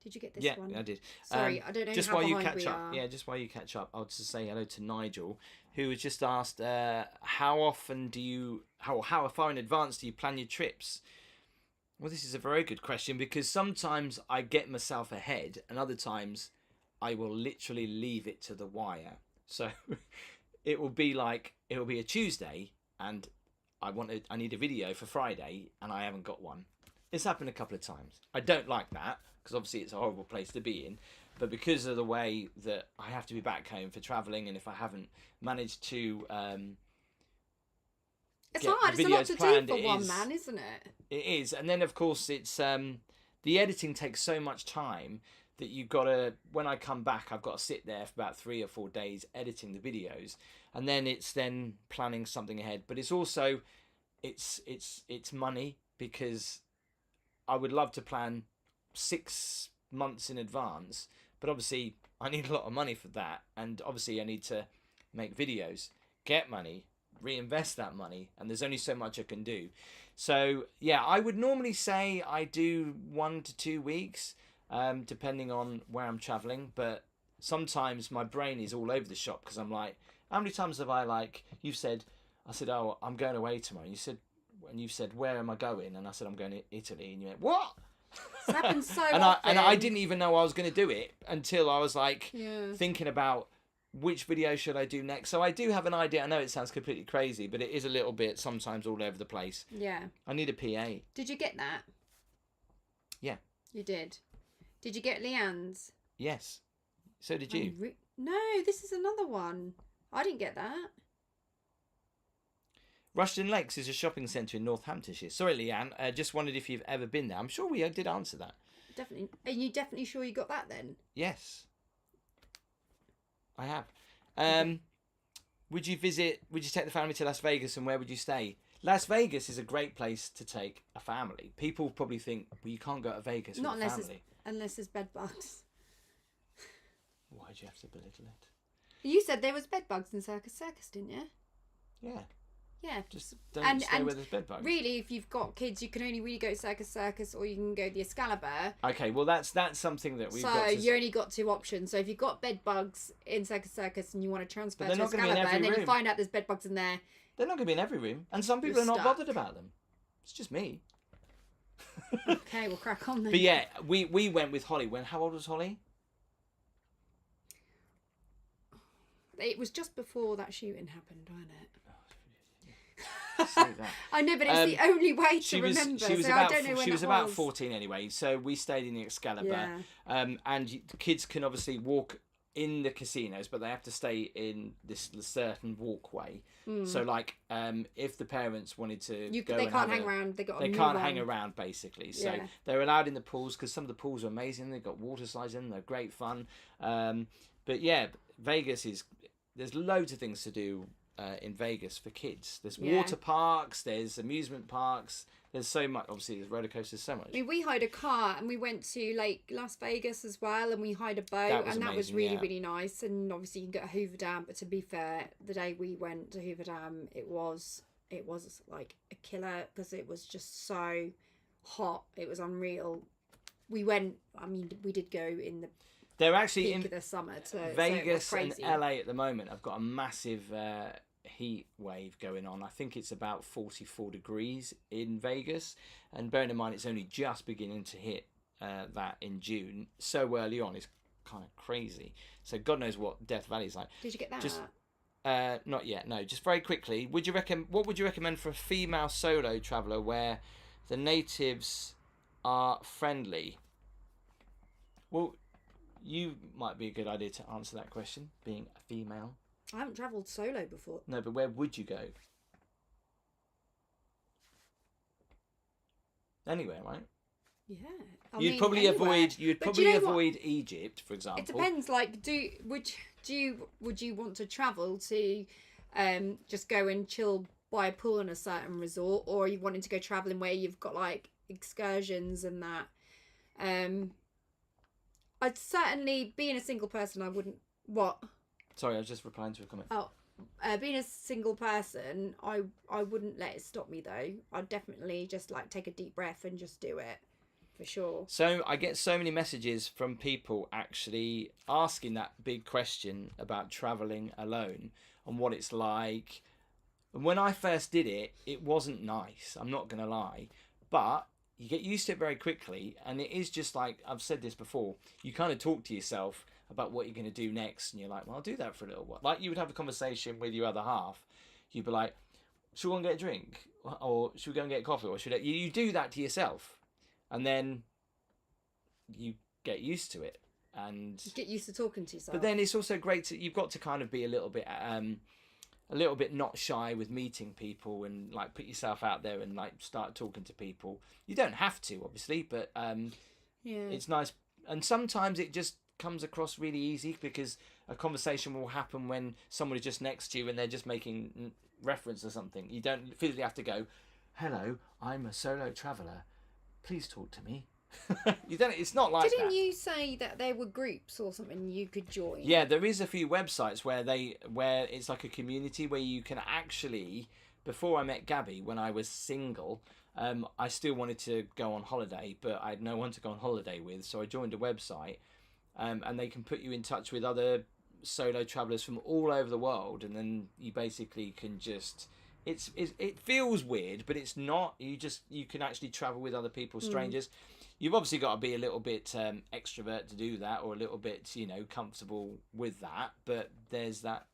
Did you get this one? Yeah, I did. Sorry, I don't know just how while you behind catch we up. are. Yeah, just while you catch up, I'll just say hello to Nigel, who has just asked, how far in advance do you plan your trips? Well, this is a very good question, because sometimes I get myself ahead, and other times I will literally leave it to the wire. So it will be a Tuesday, and I need a video for Friday, and I haven't got one. It's happened a couple of times. I don't like that, because obviously it's a horrible place to be in, but because of the way that I have to be back home for travelling, and if I haven't managed to it's hard. It's a lot to do for one is, man, isn't it? It is. And then of course it's the editing takes so much time that you've got to, when I come back, I've got to sit there for about 3 or 4 days editing the videos, and then it's then planning something ahead. But it's also it's money, because I would love to plan 6 months in advance, but obviously I need a lot of money for that, and obviously I need to make videos, get money, reinvest that money, and there's only so much I can do. So yeah, I would normally say I do 1 to 2 weeks, depending on where I'm traveling, but sometimes my brain is all over the shop, because I'm like, how many times have I I said, oh, I'm going away tomorrow, and you said, where am I going? And I said, I'm going to Italy, and you went, what? It's happened so and often. I didn't even know I was going to do it until I was Yeah. thinking about which video should I do next. So I do have an idea. I know it sounds completely crazy, but it is a little bit sometimes all over the place. Yeah. I need a PA. Did you get that? Yeah. You did. Did you get Leanne's? Yes. So did you. No, this is another one. I didn't get that. Rushden Lakes is a shopping centre in Northamptonshire. Sorry, Leanne. Just wondered if you've ever been there. I'm sure we did answer that. Definitely. Are you definitely sure you got that then? Yes. I have. Would you take the family to Las Vegas, and where would you stay? Las Vegas is a great place to take a family. People probably think, well, you can't go to Vegas with a family. Unless there's bed bugs. Why do you have to belittle it? You said there was bed bugs in Circus Circus, didn't you? Yeah. Yeah. Just don't stay where there's bed bugs. Really, if you've got kids, you can only really go Circus Circus, or you can go the Excalibur. Okay, well that's something that we've got So to... you only got 2 options. So if you've got bed bugs in Circus Circus and you want to transfer to Excalibur, and then you find out there's bed bugs in there, they're not going to be in every room, and some people are not bothered about them. It's just me. Okay, we'll crack on then. But yeah, we went with Holly. How old was Holly? It was just before that shooting happened, wasn't it? Say that. I know, but it's the only way to remember. She was so about, I don't know when she was it about 14 anyway, so we stayed in the Excalibur. Yeah. And the kids can obviously walk in the casinos, but they have to stay in this certain walkway. So, like, if the parents wanted to they can't hang around. They can't hang around, basically. So Yeah. they're allowed in the pools because some of the pools are amazing. They've got water slides in. They're great fun. But yeah, Vegas is... There's loads of things to do in Vegas for kids. There's water parks, there's amusement parks, there's so much. Obviously, there's roller coasters, so much. I mean, we hired a car and we went to Las Vegas as well, and we hired a boat, that was really, really nice. And obviously, you can go to Hoover Dam, but to be fair, the day we went to Hoover Dam, it was like a killer because it was just so hot. It was unreal. We went. I mean, we did go in the... They're actually in the summer, Vegas and LA at the moment. I've got a massive heat wave going on. I think it's about 44 degrees in Vegas, and bearing in mind it's only just beginning to hit that in June. So early on, it's kind of crazy. So God knows what Death Valley's like. Did you get that? Just not yet. No. Just very quickly. What would you recommend for a female solo traveller where the natives are friendly? Well, you might be a good idea to answer that question, being a female. I haven't travelled solo before. No, but where would you go? Anywhere, right? Yeah. You'd probably avoid Egypt, for example. It depends. Like, would you want to travel to just go and chill by a pool in a certain resort, or are you wanting to go travelling where you've got like excursions and that? I'd certainly, being a single person, I wouldn't... What? Sorry, I was just replying to a comment. Oh, being a single person, I wouldn't let it stop me, though. I'd definitely just, like, take a deep breath and just do it, for sure. So, I get so many messages from people actually asking that big question about travelling alone and what it's like. And when I first did it, it wasn't nice, I'm not going to lie. But... you get used to it very quickly, and it is just like, I've said this before, you kind of talk to yourself about what you're going to do next, and you're like, well, I'll do that for a little while. Like, you would have a conversation with your other half, you'd be like, should we go and get a drink? Or should we go and get coffee? Or you do that to yourself, and then you get used to it. And you get used to talking to yourself. But then it's also great you've got to kind of be a little bit not shy with meeting people, and like put yourself out there and like start talking to people. You don't have to, obviously, but it's nice. And sometimes it just comes across really easy because a conversation will happen when someone is just next to you and they're just making reference to something. You don't physically have to go, hello, I'm a solo traveller, please talk to me. You don't. It's not like Didn't you say that there were groups or something you could join? Yeah, there is a few websites where it's like a community where you can actually. Before I met Gaby, when I was single, I still wanted to go on holiday, but I had no one to go on holiday with, so I joined a website, and they can put you in touch with other solo travellers from all over the world, and then you basically can just. It feels weird, but it's not. You can actually travel with other people, strangers. You've obviously got to be a little bit extrovert to do that, or a little bit, comfortable with that. But there's that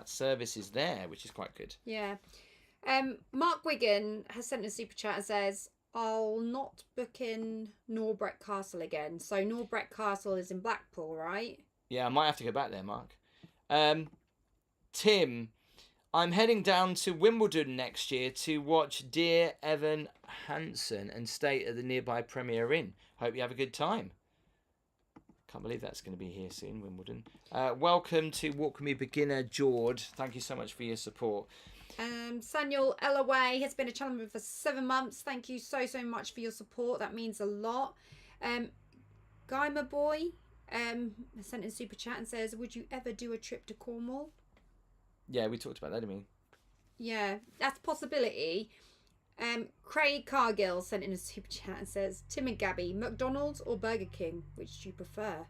service is there, which is quite good. Yeah. Mark Wigan has sent a super chat and says, I'll not book in Norbreck Castle again. So Norbreck Castle is in Blackpool, right? Yeah, I might have to go back there, Mark. Tim, I'm heading down to Wimbledon next year to watch Dear Evan Hansen and stay at the nearby Premier Inn. Hope you have a good time. Can't believe that's going to be here soon, Wimbledon. Welcome to Walk With Me Beginner, George. Thank you so much for your support. Samuel Ellaway has been a channel member for 7 months. Thank you so much for your support. That means a lot. Guy, my boy, sent in super chat and says, would you ever do a trip to Cornwall? Yeah, we talked about that, didn't we? Yeah, that's a possibility. Craig Cargill sent in a super chat and says, Tim and Gabby, McDonald's or Burger King? Which do you prefer?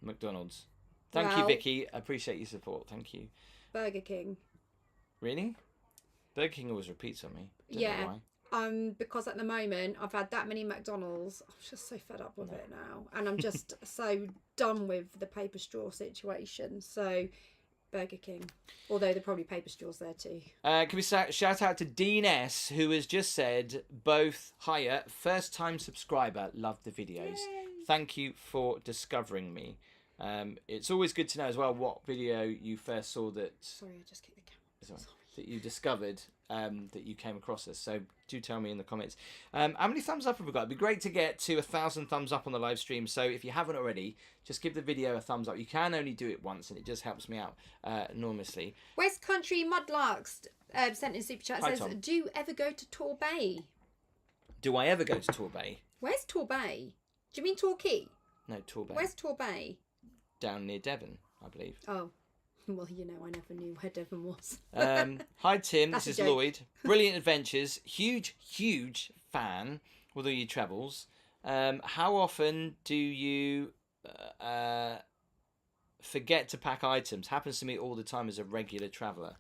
McDonald's. Thank you, Vicky. I appreciate your support. Thank you. Burger King. Really? Burger King always repeats on me. Don't know why. Because at the moment I've had that many McDonald's. I'm just so fed up with it now. And I'm just so done with the paper straw situation. So Burger King. Although there are probably paper straws there too. Can we shout out to Dean S, who has just said both hiya, first time subscriber, loved the videos. Yay. Thank you for discovering me. It's always good to know as well what video you first saw that. Sorry, I just kicked the camera. Sorry. That you discovered, that you came across us. So do tell me in the comments. How many thumbs up have we got? It'd be great to get to 1,000 thumbs up on the live stream. So if you haven't already, just give the video a thumbs up. You can only do it once, and it just helps me out enormously. West Country Mudlarks sent in super chat says, do you ever go to Torbay? Do I ever go to Torbay? Where's Torbay? Do you mean Torquay? No, Torbay. Where's Torbay? Down near Devon, I believe. Oh. Well, you know, I never knew where Devon was. Hi, Tim. That's this is Lloyd. Brilliant adventures. Huge fan with all your travels. How often do you forget to pack items? Happens to me all the time as a regular traveller.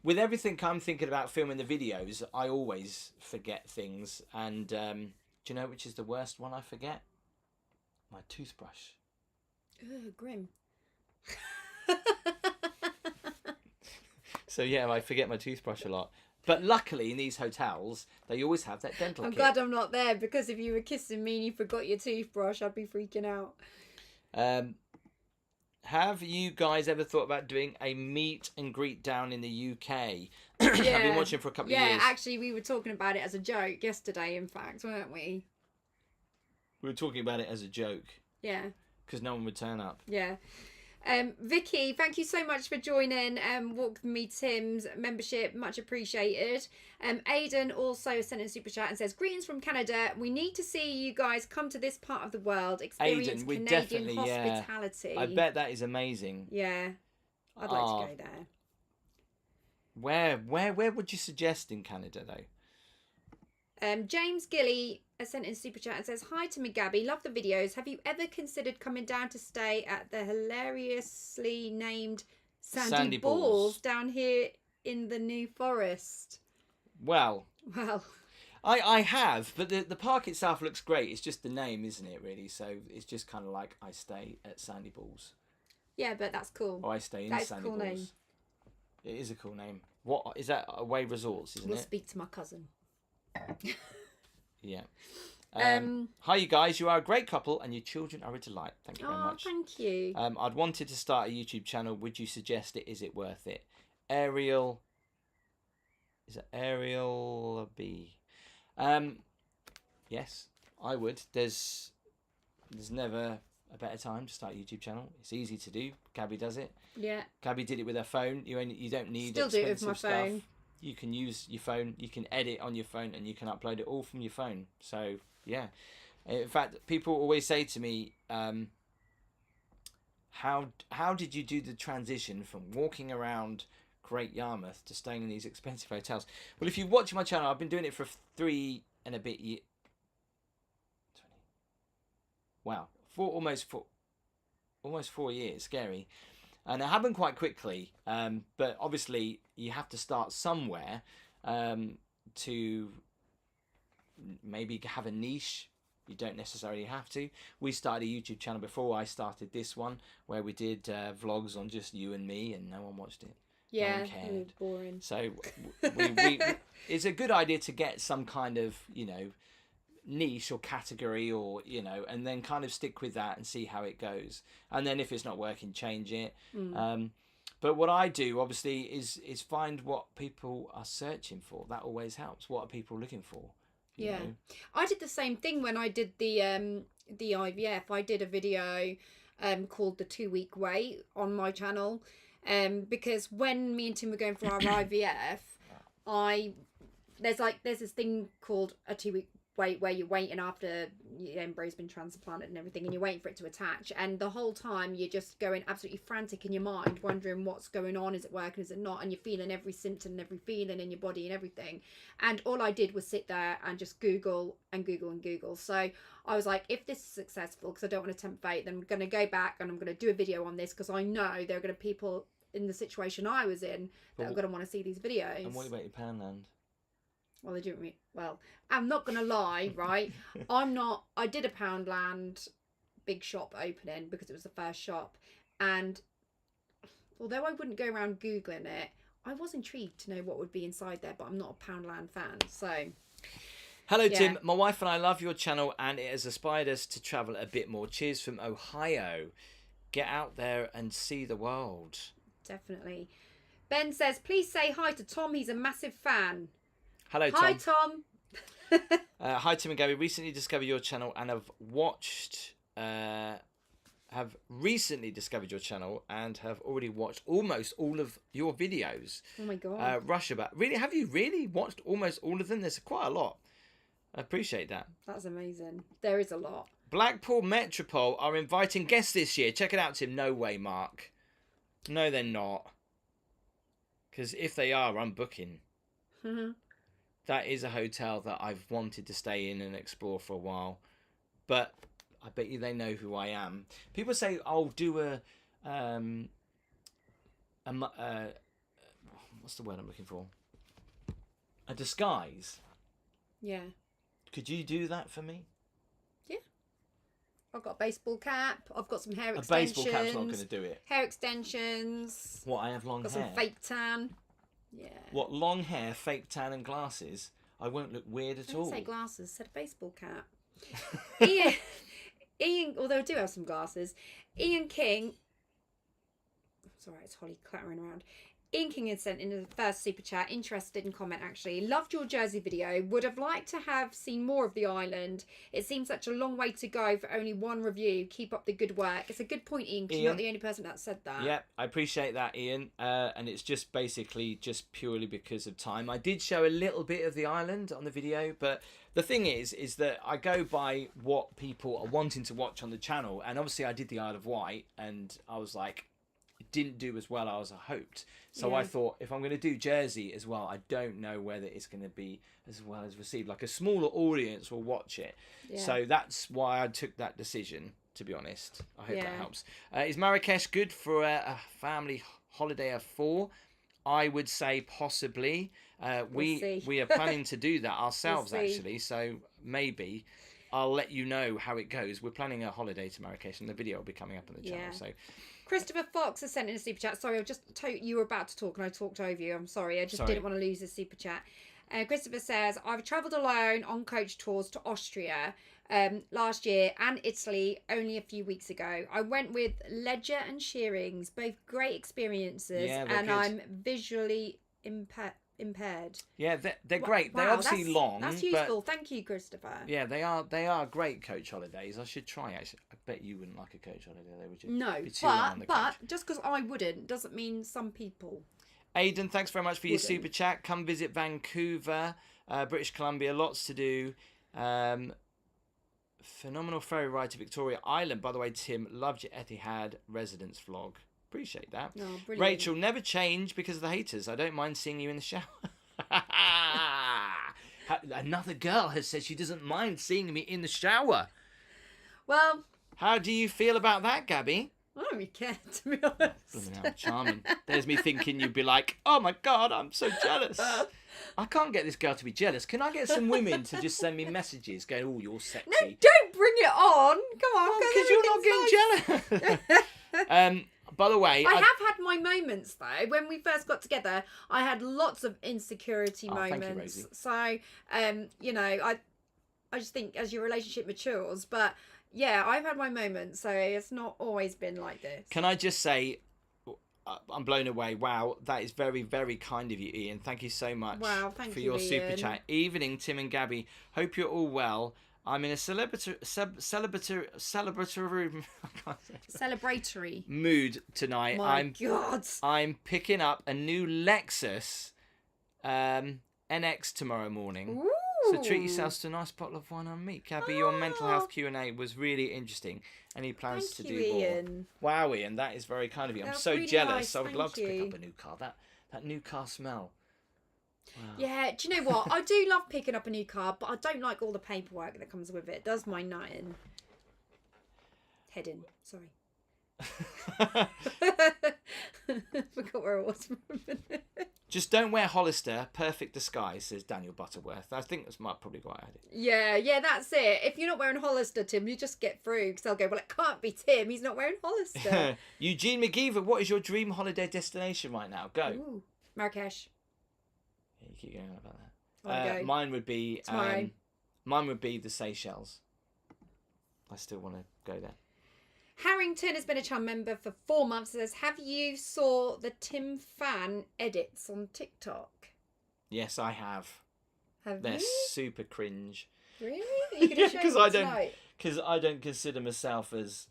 With everything I'm thinking about filming the videos, I always forget things. And do you know which is the worst one I forget? My toothbrush. Ugh, grim. So yeah, I forget my toothbrush a lot. But luckily in these hotels, they always have that dental kit. I'm glad I'm not there, because if you were kissing me and you forgot your toothbrush, I'd be freaking out. Have you guys ever thought about doing a meet and greet down in the UK? Yeah. I've been watching for a couple of years. Yeah, actually we were talking about it as a joke yesterday, in fact, weren't we? We were talking about it as a joke. Yeah. Because no one would turn up. Yeah. Vicky, thank you so much for joining Walk With Me Tim's membership. Much appreciated. Aidan also sent in a super chat and says, greetings from Canada. We need to see you guys come to this part of the world, experience Aidan, Canadian hospitality. Yeah. I bet that is amazing. Yeah. I'd like to go there. Where would you suggest in Canada though? James Gilly has sent in a super chat and says, hi to me, Gabby. Love the videos. Have you ever considered coming down to stay at the hilariously named Sandy Balls down here in the New Forest? Well, I have, but the park itself looks great. It's just the name, isn't it, really? So it's just kind of like I stay at Sandy Balls. Yeah, but that's cool. Or I stay in Sandy Balls. Name. It is a cool name. What is that? Away Resorts, isn't it? We'll speak to my cousin. Yeah. Hi, you guys. You are a great couple, and your children are a delight. Thank you very much. Thank you. I'd wanted to start a YouTube channel. Would you suggest it? Is it worth it? Ariel. Is it Ariel B? Yes, I would. There's never a better time to start a YouTube channel. It's easy to do. Gabby does it. Yeah. Gabby did it with her phone. You don't need Still do it with my stuff. phone. You can use your phone, you can edit on your phone, and you can upload it all from your phone. So, yeah. In fact, people always say to me, how did you do the transition from walking around Great Yarmouth to staying in these expensive hotels? Well, if you watch my channel, I've been doing it for 3 and a bit years. Wow. Almost 4 years. Scary. And it happened quite quickly, but obviously you have to start somewhere to maybe have a niche. You don't necessarily have to. We started a YouTube channel before I started this one, where we did vlogs on just you and me, and no one watched it. Yeah, no one cared. it was boring. So we it's a good idea to get some kind of, niche or category, or and then kind of stick with that and see how it goes, and then if it's not working, change it. But what I do obviously is find what people are searching for. That always helps. What are people looking for? You know? I did the same thing when I did the the IVF, I did a video called The 2 Week Wait on my channel, because when me and Tim were going for our IVF, there's this thing called a 2 week wait where you're waiting after your embryo's been transplanted and everything, and you're waiting for it to attach, and the whole time you're just going absolutely frantic in your mind, wondering what's going on, is it working, is it not, and you're feeling every symptom and every feeling in your body and everything. And all I did was sit there and just Google and Google and Google. So I was like, if this is successful, because I don't want to tempt fate, then I'm going to go back and I'm going to do a video on this, because I know there are going to be people in the situation I was in that are going to want to see these videos. And what about your Poundland? Well, they didn't really. Well, I'm not gonna lie, right? I did a Poundland big shop opening because it was the first shop, and although I wouldn't go around googling it, I was intrigued to know what would be inside there. But I'm not a Poundland fan, so. Hello, yeah. Tim. My wife and I love your channel, and it has inspired us to travel a bit more. Cheers from Ohio. Get out there and see the world. Definitely. Ben says, please say hi to Tom. He's a massive fan. Hello, Tom. Hi, Tom. Hi, Tim and Gaby. Recently discovered your channel and have recently discovered your channel and have already watched almost all of your videos. Oh my God. Rush about. Really? Have you really watched almost all of them? There's quite a lot. I appreciate that. That's amazing. There is a lot. Blackpool Metropole are inviting guests this year. Check it out, Tim. No way, Mark. No, they're not. Because if they are, I'm booking. That is a hotel that I've wanted to stay in and explore for a while. But I bet you they know who I am. People say, "Oh, do what's the word I'm looking for? A disguise." Yeah. Could you do that for me? Yeah. I've got a baseball cap. I've got some hair A extensions. baseball cap's not going to do it. Hair extensions. What, I have long got hair? some fake tan. Yeah. What, long hair, fake tan and glasses? I won't look weird at all. I didn't say glasses, I said a baseball cap. Ian, although I do have some glasses. Ian King. Sorry, it's Holly clattering around. Ian King had sent in the first super chat, interested in comment actually. Loved your Jersey video. Would have liked to have seen more of the island. It seems such a long way to go for only one review. Keep up the good work. It's a good point, Ian, because you're not the only person that said that. Yeah, I appreciate that, Ian. And it's just basically just purely because of time. I did show a little bit of the island on the video, but the thing is that I go by what people are wanting to watch on the channel. And obviously I did the Isle of Wight, and I was like, it didn't do as well as I hoped. So I thought, if I'm going to do Jersey as well, I don't know whether it's going to be as well as received. Like a smaller audience will watch it. Yeah. So that's why I took that decision, to be honest. I hope that helps. Is Marrakesh good for a family holiday of 4? I would say possibly. We are planning to do that ourselves, actually. So maybe I'll let you know how it goes. We're planning a holiday to Marrakesh, and the video will be coming up on the channel. So. Christopher Fox has sent in a super chat. Sorry, you were about to talk and I talked over you. I'm sorry. I just didn't want to lose a super chat. Christopher says, I've travelled alone on coach tours to Austria last year and Italy only a few weeks ago. I went with Ledger and Shearings, both great experiences, and good. I'm visually impaired. Yeah, they're great. Wow, they're obviously long. That's useful. Thank you, Christopher. Yeah, they are great coach holidays. I should try, actually. I bet you wouldn't like a coach holiday, though, would you? No, but just because I wouldn't doesn't mean some people. Aidan, thanks very much for your super chat. Come visit Vancouver, British Columbia. Lots to do. Phenomenal ferry ride to Victoria Island. By the way, Tim, loved your Etihad residence vlog. Appreciate that. Oh, Rachel, never change because of the haters. I don't mind seeing you in the shower. Another girl has said she doesn't mind seeing me in the shower. Well, how do you feel about that, Gaby? I don't really care, to be honest. Charming. There's me thinking you'd be like, oh my God, I'm so jealous. I can't get this girl to be jealous. Can I get some women to just send me messages going, oh, you're sexy? No, don't bring it on. Come on. Because you're not getting jealous. By the way, I have had my moments though. When we first got together, I had lots of insecurity moments. Thank you, Rosie. So, you know, I just think as your relationship matures, but yeah, I've had my moments. So it's not always been like this. Can I just say, I'm blown away. Wow, that is very, very kind of you, Ian. Thank you so much. Wow, thank for you, your Ian. super chat. Evening, Tim and Gaby. Hope you're all well. I'm in a celebratory mood tonight. My God. I'm picking up a new Lexus NX tomorrow morning. Ooh. So treat yourselves to a nice bottle of wine on me. Gabby, your mental health Q&A was really interesting. Any plans to do Ian. more? Wow, Ian, that is very kind of you. I'm That's so really jealous. nice. I would Thank love to pick you. up a new car. That new car smell. Wow. Yeah, do you know what? I do love picking up a new car, but I don't like all the paperwork that comes with it. It does my nutting. Heading. Sorry. Forgot where I was for a minute. Just don't wear Hollister. Perfect disguise, says Daniel Butterworth. I think that's probably why I did. Yeah, that's it. If you're not wearing Hollister, Tim, you just get through because they'll go, well, it can't be Tim. He's not wearing Hollister. Eugene McGeever, what is your dream holiday destination right now? Go. Ooh, Marrakesh. Yeah, you keep going on about that. I'll go. Mine would be Tomorrow. mine would be the Seychelles. I still want to go there. Harrington has been a chum member for 4 months. Says, have you saw the Tim Fan edits on TikTok? Yes, I have. Have They're you? super cringe. Really? Are you going to show Because me I don't, tonight? because I don't consider myself as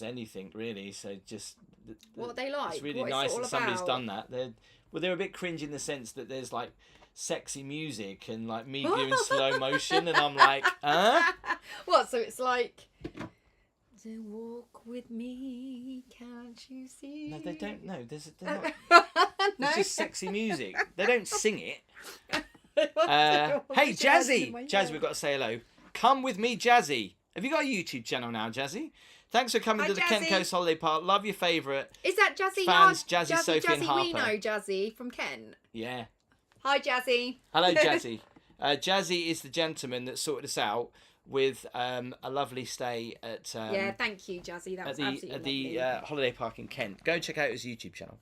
anything really. So just What are they like? it's really What is nice it all that somebody's about? done that. They're a bit cringe in the sense that there's like sexy music and like me doing slow motion, and I'm like, huh? What? So it's like, so walk with me, can't you see? No, they don't. No, they're not. No. It's just sexy music. They don't sing it. Hey, Hey, Jazzy! Jazzy, we've got to say hello. Come with me, Jazzy. Have you got a YouTube channel now, Jazzy? Thanks for coming Hi, to the Kent Jazzy. Coast Holiday Park. Love your favourite. Is that Jazzy? Fans, No, Jazzy, Sophie and Jazzy, we Harper. know Jazzy from Kent. Yeah. Hi, Jazzy. Hello, Jazzy. Jazzy is the gentleman that sorted us out with a lovely stay at Yeah, thank you, Jazzy. That was absolutely lovely. holiday park in Kent. Go check out his YouTube channel.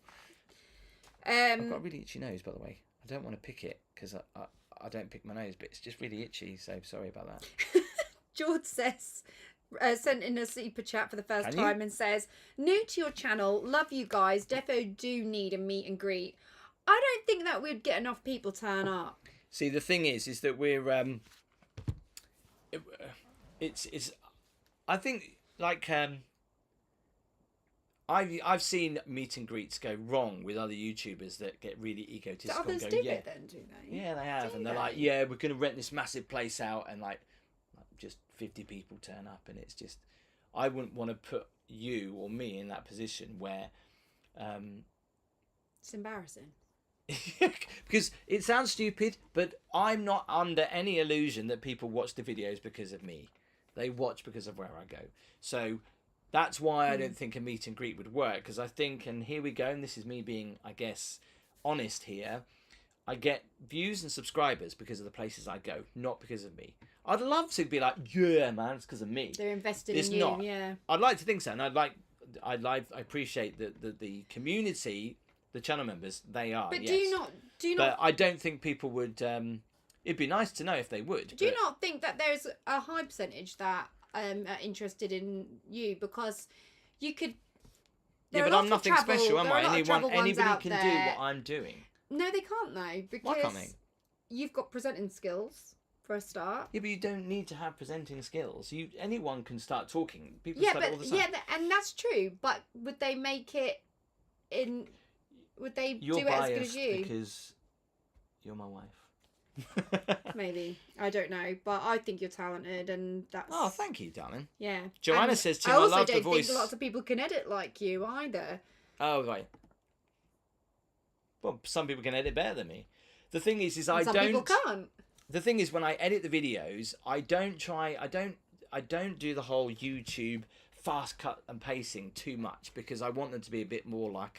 I've got a really itchy nose, by the way. I don't want to pick it because I don't pick my nose, but it's just really itchy. So sorry about that. George says, sent in a super chat for the first Can you? time and says, new to your channel, love you guys, defo do need a meet and greet. I don't think that we'd get enough people turn up. See, the thing is that we're it's I think like I've seen meet and greets go wrong with other YouTubers that get really Do egotistical others and go, do yeah, it then, do they? yeah, they have, Do and they're they? like, yeah, we're gonna rent this massive place out, and like just 50 people turn up, and it's just, I wouldn't want to put you or me in that position where It's embarrassing. because it sounds stupid, but I'm not under any illusion that people watch the videos because of me. They watch because of where I go. So that's why I don't think a meet and greet would work, because I think, and here we go, and this is me being, I guess, honest here, I get views and subscribers because of the places I go, not because of me. I'd love to be like, yeah, man, it's because of me. They're invested It's in you, not. yeah. I'd like to think so, and I appreciate the community, the channel members, they are. But yes. do you But not I don't think people would. It'd be nice to know if they would. do you not think that there's a high percentage that are interested in you, because you could Yeah, but I'm nothing special, am I? Anybody can do what I'm doing. No, they can't though, because Why can't they? you've got presenting skills for a start. Yeah, but you don't need to have presenting skills. Anyone can start talking. People Yeah, start but all the time. and that's true. But would they make it in? Would they You're do it as biased good as you? because you're my wife. Maybe, I don't know, but I think you're talented, and that's. Oh, thank you, darling. Yeah. Joanna And says, Tim, I I also love the don't voice. think lots of people can edit like you either. Oh, right. Well, some people can edit better than me. The thing is Some people don't. can't. The thing is, when I edit the videos, I don't do the whole YouTube fast cut and pacing too much, because I want them to be a bit more like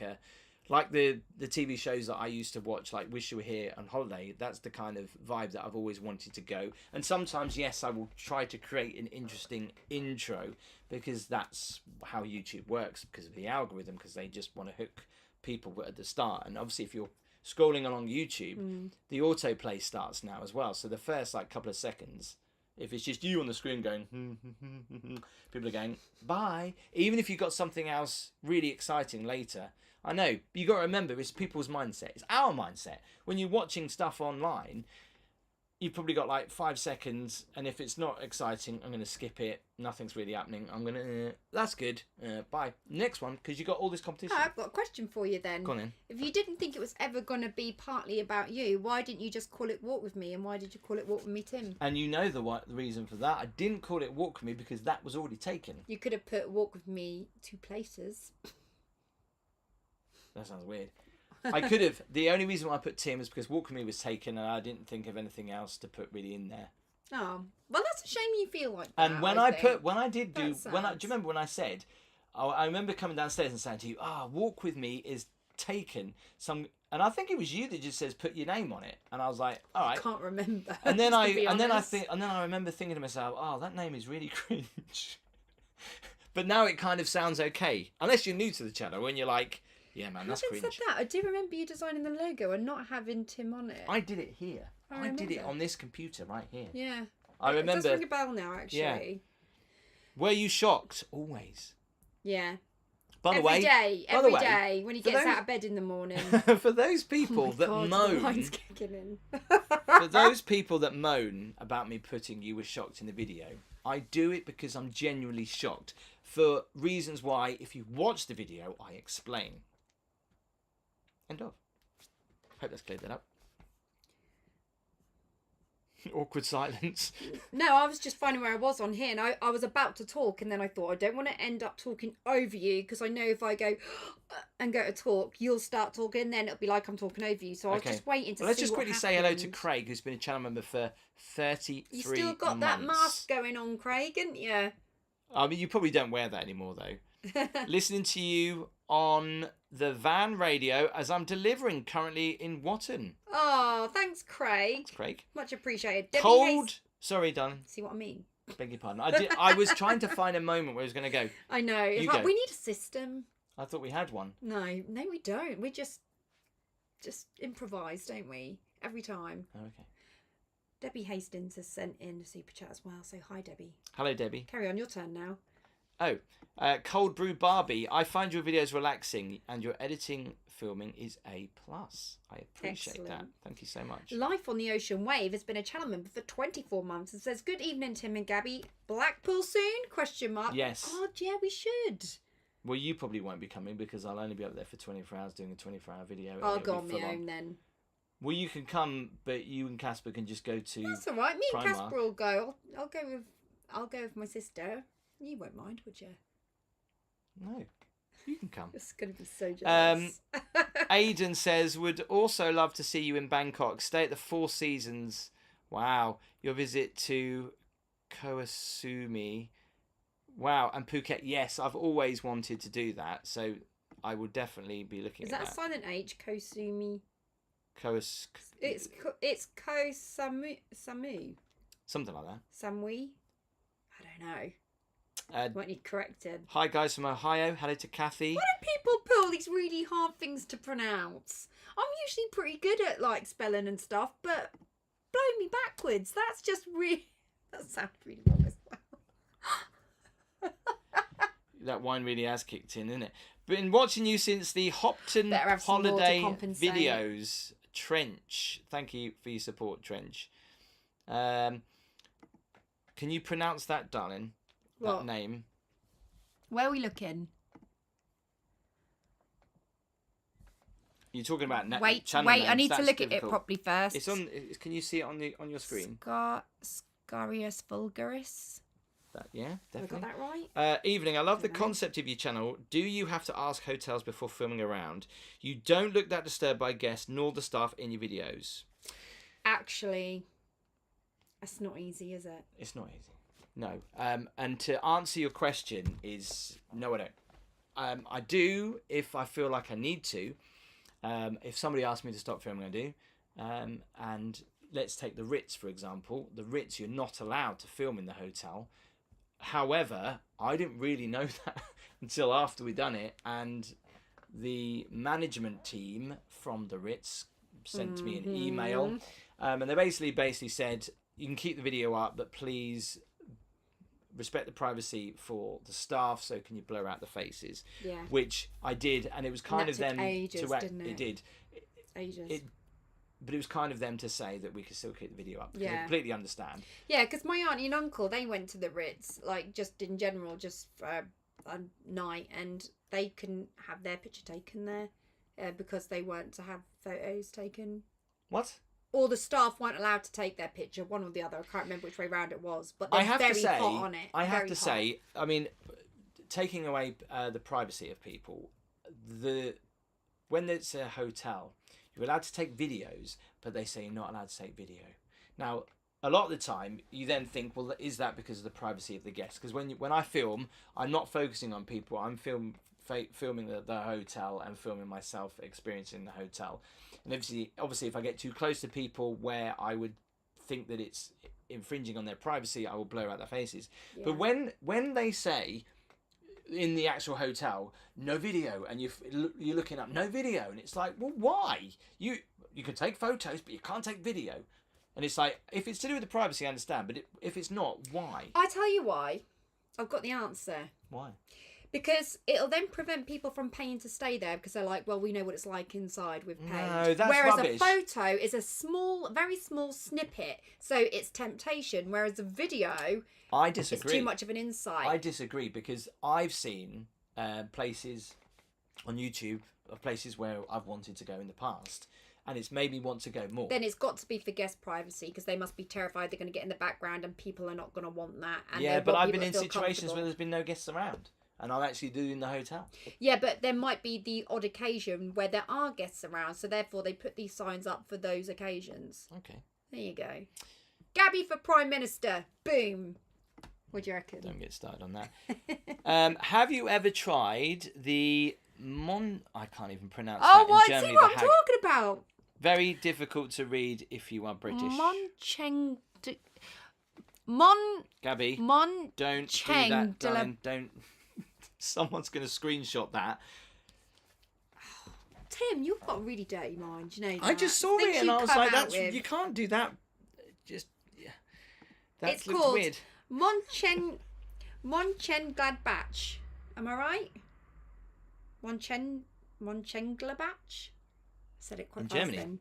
the TV shows that I used to watch, like Wish You Were Here and Holiday. That's the kind of vibe that I've always wanted to go. And sometimes, yes, I will try to create an interesting intro, because that's how YouTube works, because of the algorithm, because they just want to hook people at the start. And obviously, if you're scrolling along YouTube, the autoplay starts now as well. So the first couple of seconds, if it's just you on the screen going, people are going, bye. Even if you've got something else really exciting later. I know, but you got to remember, it's people's mindset. It's our mindset. When you're watching stuff online, you've probably got like 5 seconds, and if it's not exciting, I'm going to skip it. Nothing's really happening. I'm going to, that's good. Bye. Next one, because you got all this competition. Oh, I've got a question for you then. Go on then. If you didn't think it was ever going to be partly about you, why didn't you just call it Walk With Me? And why did you call it Walk With Me, Tim? And you know the reason for that. I didn't call it Walk With Me because that was already taken. You could have put Walk With Me 2 places. That sounds weird. I could have. The only reason why I put Tim is because Walk With Me was taken, and I didn't think of anything else to put really in there. Oh, well, that's a shame you feel like that. And when I I think. do you remember when I said, I remember coming downstairs and saying to you, Walk With Me is taken. And I think it was you that just says put your name on it, and I was like, all right. I can't remember. And then I remember thinking to myself, oh, that name is really cringe. But now it kind of sounds okay, unless you're new to the channel when you're like. Yeah, man, that's cringe. Said that. I do remember you designing the logo and not having Tim on it. I did it here. I did it on this computer right here. Yeah. I remember. It does ring a bell now, actually. Yeah. Were you shocked? Always. Yeah. By the way, every day when he gets out of bed in the morning. For those people that moan, mine's kicking in. For those people that moan about me putting "you were shocked" in the video, I do it because I'm genuinely shocked for reasons why, if you watch the video, I explain. End of. Hope that's cleared that up. Awkward silence. No, I was just finding where I was on here, and I was about to talk, and then I thought I don't want to end up talking over you, because I know if I go and go to talk, you'll start talking, and then it'll be like I'm talking over you. So I was just waiting to see. Let's just quickly say hello to Craig, who's been a channel member for 33 You still got months. that mask going on, Craig, haven't you? I mean, you probably don't wear that anymore, though. Listening to you on the van radio as I'm delivering currently in Watton. Oh, thanks, Craig. Thanks, Craig. Much appreciated. Debbie Cold. Hayes... Sorry, darling. See what I mean? Beg your pardon. I was trying to find a moment where I was going to go. I know. It's like, we need a system. I thought we had one. No, we don't. We just improvise, don't we? Every time. Oh, okay. Debbie Hastings has sent in a super chat as well. So hi, Debbie. Hello, Debbie. Carry on, your turn now. Oh, Cold Brew Barbie. I find your videos relaxing and your editing filming is A+. I appreciate that. Thank you so much. Life on the Ocean Wave has been a channel member for 24 months and says, good evening, Tim and Gabby. Blackpool soon? Question mark. Yes. God, yeah, we should. Well, you probably won't be coming because I'll only be up there for 24 hours doing a 24-hour video. I'll go on my own then. Well, you can come, but you and Casper can just go to. That's all right. Me and Primark. Casper will go. I'll go with my sister. You won't mind, would you? No, you can come. It's going to be so jealous. Aidan says, would also love to see you in Bangkok. Stay at the Four Seasons. Wow. Your visit to Koh Samui. Wow. And Phuket. Yes, I've always wanted to do that. So I will definitely be looking at that. Is that a silent H? Koh Samui? It's Koh Samui. Something like that. Samui? I don't know. Might need corrected. Hi guys from Ohio. Hello to Kathy. Why do people put all these really hard things to pronounce? I'm usually pretty good at like spelling and stuff, but blow me backwards. That's just really. That sounds really wrong as well. That wine really has kicked in, isn't it? Been watching you since the Hopton holiday videos. Trench. Thank you for your support, Trench. Can you pronounce that, darling? What? That name. Where are we looking? You're talking about channel names. I need to look at it properly first. It's on. Can you see it on your screen? Scarius vulgaris. Yeah, definitely. Have I got that right? Evening. I love the concept of your channel. Do you have to ask hotels before filming around? You don't look that disturbed by guests nor the staff in your videos. Actually, that's not easy, is it? It's not easy. No. And to answer your question is no, I don't. I do if I feel like I need to. If somebody asks me to stop filming, I do. And let's take the Ritz, for example. The Ritz, you're not allowed to film in the hotel. However, I didn't really know that until after we'd done it. And the management team from the Ritz sent me an email. And they basically said, you can keep the video up, but please respect the privacy for the staff, so can you blur out the faces? Yeah. Which I did, and it was kind of them ages, to act. Didn't it? It did. Ages. It but it was kind of them to say that we could still keep the video up. Yeah. I completely understand. Yeah, because my auntie and uncle, they went to the Ritz, like, just in general, just for a night, and they couldn't have their picture taken there because they weren't to have photos taken. What? All the staff weren't allowed to take their picture, one or the other. I can't remember which way round it was, but I they're have very to say, hot on it. I have very to hot. say, I mean, taking away the privacy of people, when it's a hotel, you're allowed to take videos, but they say you're not allowed to take video. Now, a lot of the time, you then think, well, is that because of the privacy of the guests? Because when I film, I'm not focusing on people. I'm filming the hotel and filming myself experiencing the hotel. And obviously, if I get too close to people where I would think that it's infringing on their privacy, I will blur out their faces. Yeah. But when they say in the actual hotel, no video, and you're looking up no video, and it's like, well, why? You can take photos, but you can't take video. And it's like, if it's to do with the privacy, I understand, but if it's not, why? I tell you why. I've got the answer. Why? Because it'll then prevent people from paying to stay there because they're like, well, we know what it's like inside. We've paid. No, that's whereas rubbish. a photo is a small, very small snippet, so it's temptation. Whereas a video, I disagree. It's too much of an insight. I disagree because I've seen places on YouTube of places where I've wanted to go in the past, and it's made me want to go more. Then it's got to be for guest privacy because they must be terrified they're going to get in the background and people are not going to want that. And yeah, but I've been in feel situations where there's been no guests around, and I'm actually doing the hotel. Yeah, but there might be the odd occasion where there are guests around, so therefore they put these signs up for those occasions. Okay. There you go. Gaby for Prime Minister. Boom. What do you reckon? Don't get started on that. Have you ever tried the I can't even pronounce that in I Germany. see what I'm the talking about. Very difficult to read if you are British. Gaby, don't do that, darling. Don't. Someone's going to screenshot that. Tim, you've got a really dirty mind, you know that. I just saw it and I was like, you can't do that. Just, yeah. That looks weird. Mönchengladbach. Am I right? Mönchengladbach? Said it quite In fast Germany. then.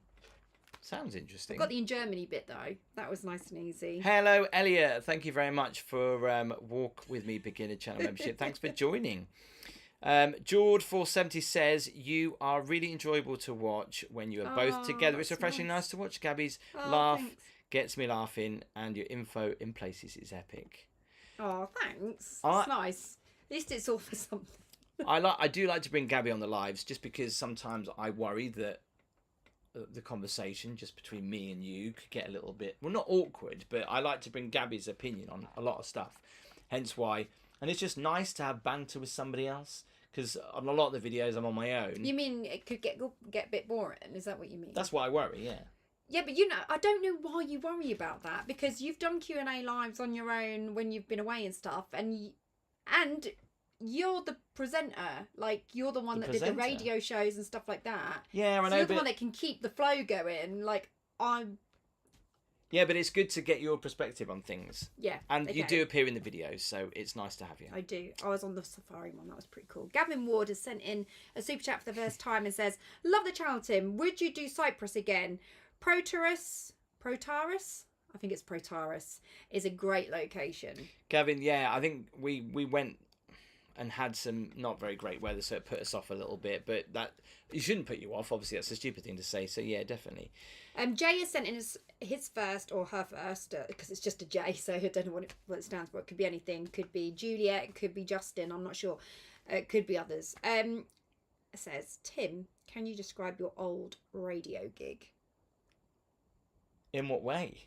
Sounds interesting. I got the in Germany bit though. That was nice and easy. Hello, Elliot. Thank you very much for Walk With Me Beginner Channel membership. Thanks for joining. George470 says, you are really enjoyable to watch when you are both together. It's refreshing, nice to watch. Gaby's laugh gets me laughing, and your info in places is epic. Oh, thanks. It's nice. At least it's all for something. I do like to bring Gaby on the lives just because sometimes I worry that the conversation just between me and you could get a little bit, well, not awkward, but I like to bring Gaby's opinion on a lot of stuff. Hence why, and it's just nice to have banter with somebody else, because on a lot of the videos I'm on my own. You mean it could get a bit boring? Is that what you mean? That's why I worry, yeah. Yeah, but I don't know why you worry about that, because you've done Q&A lives on your own when you've been away and stuff, and you're the presenter, like you're the one that did the radio shows and stuff like that. Yeah, I know. You're the one that can keep the flow going. Like I'm. Yeah, but it's good to get your perspective on things. Yeah, and you do appear in the videos, so it's nice to have you. I do. I was on the Safari one. That was pretty cool. Gavin Ward has sent in a super chat for the first time and says, "Love the channel, Tim. Would you do Cyprus again? Protaris? I think it's Protaris. Is a great location." Gavin, yeah, I think we went and had some not very great weather, so it put us off a little bit, but that it shouldn't put you off. Obviously, that's a stupid thing to say, so yeah, definitely. Jay has sent in his first, or her first, because it's just a J, so I don't know what it stands for. It could be anything. Could be Juliet, could be Justin, I'm not sure. It could be others. It says, Tim, can you describe your old radio gig? In what way?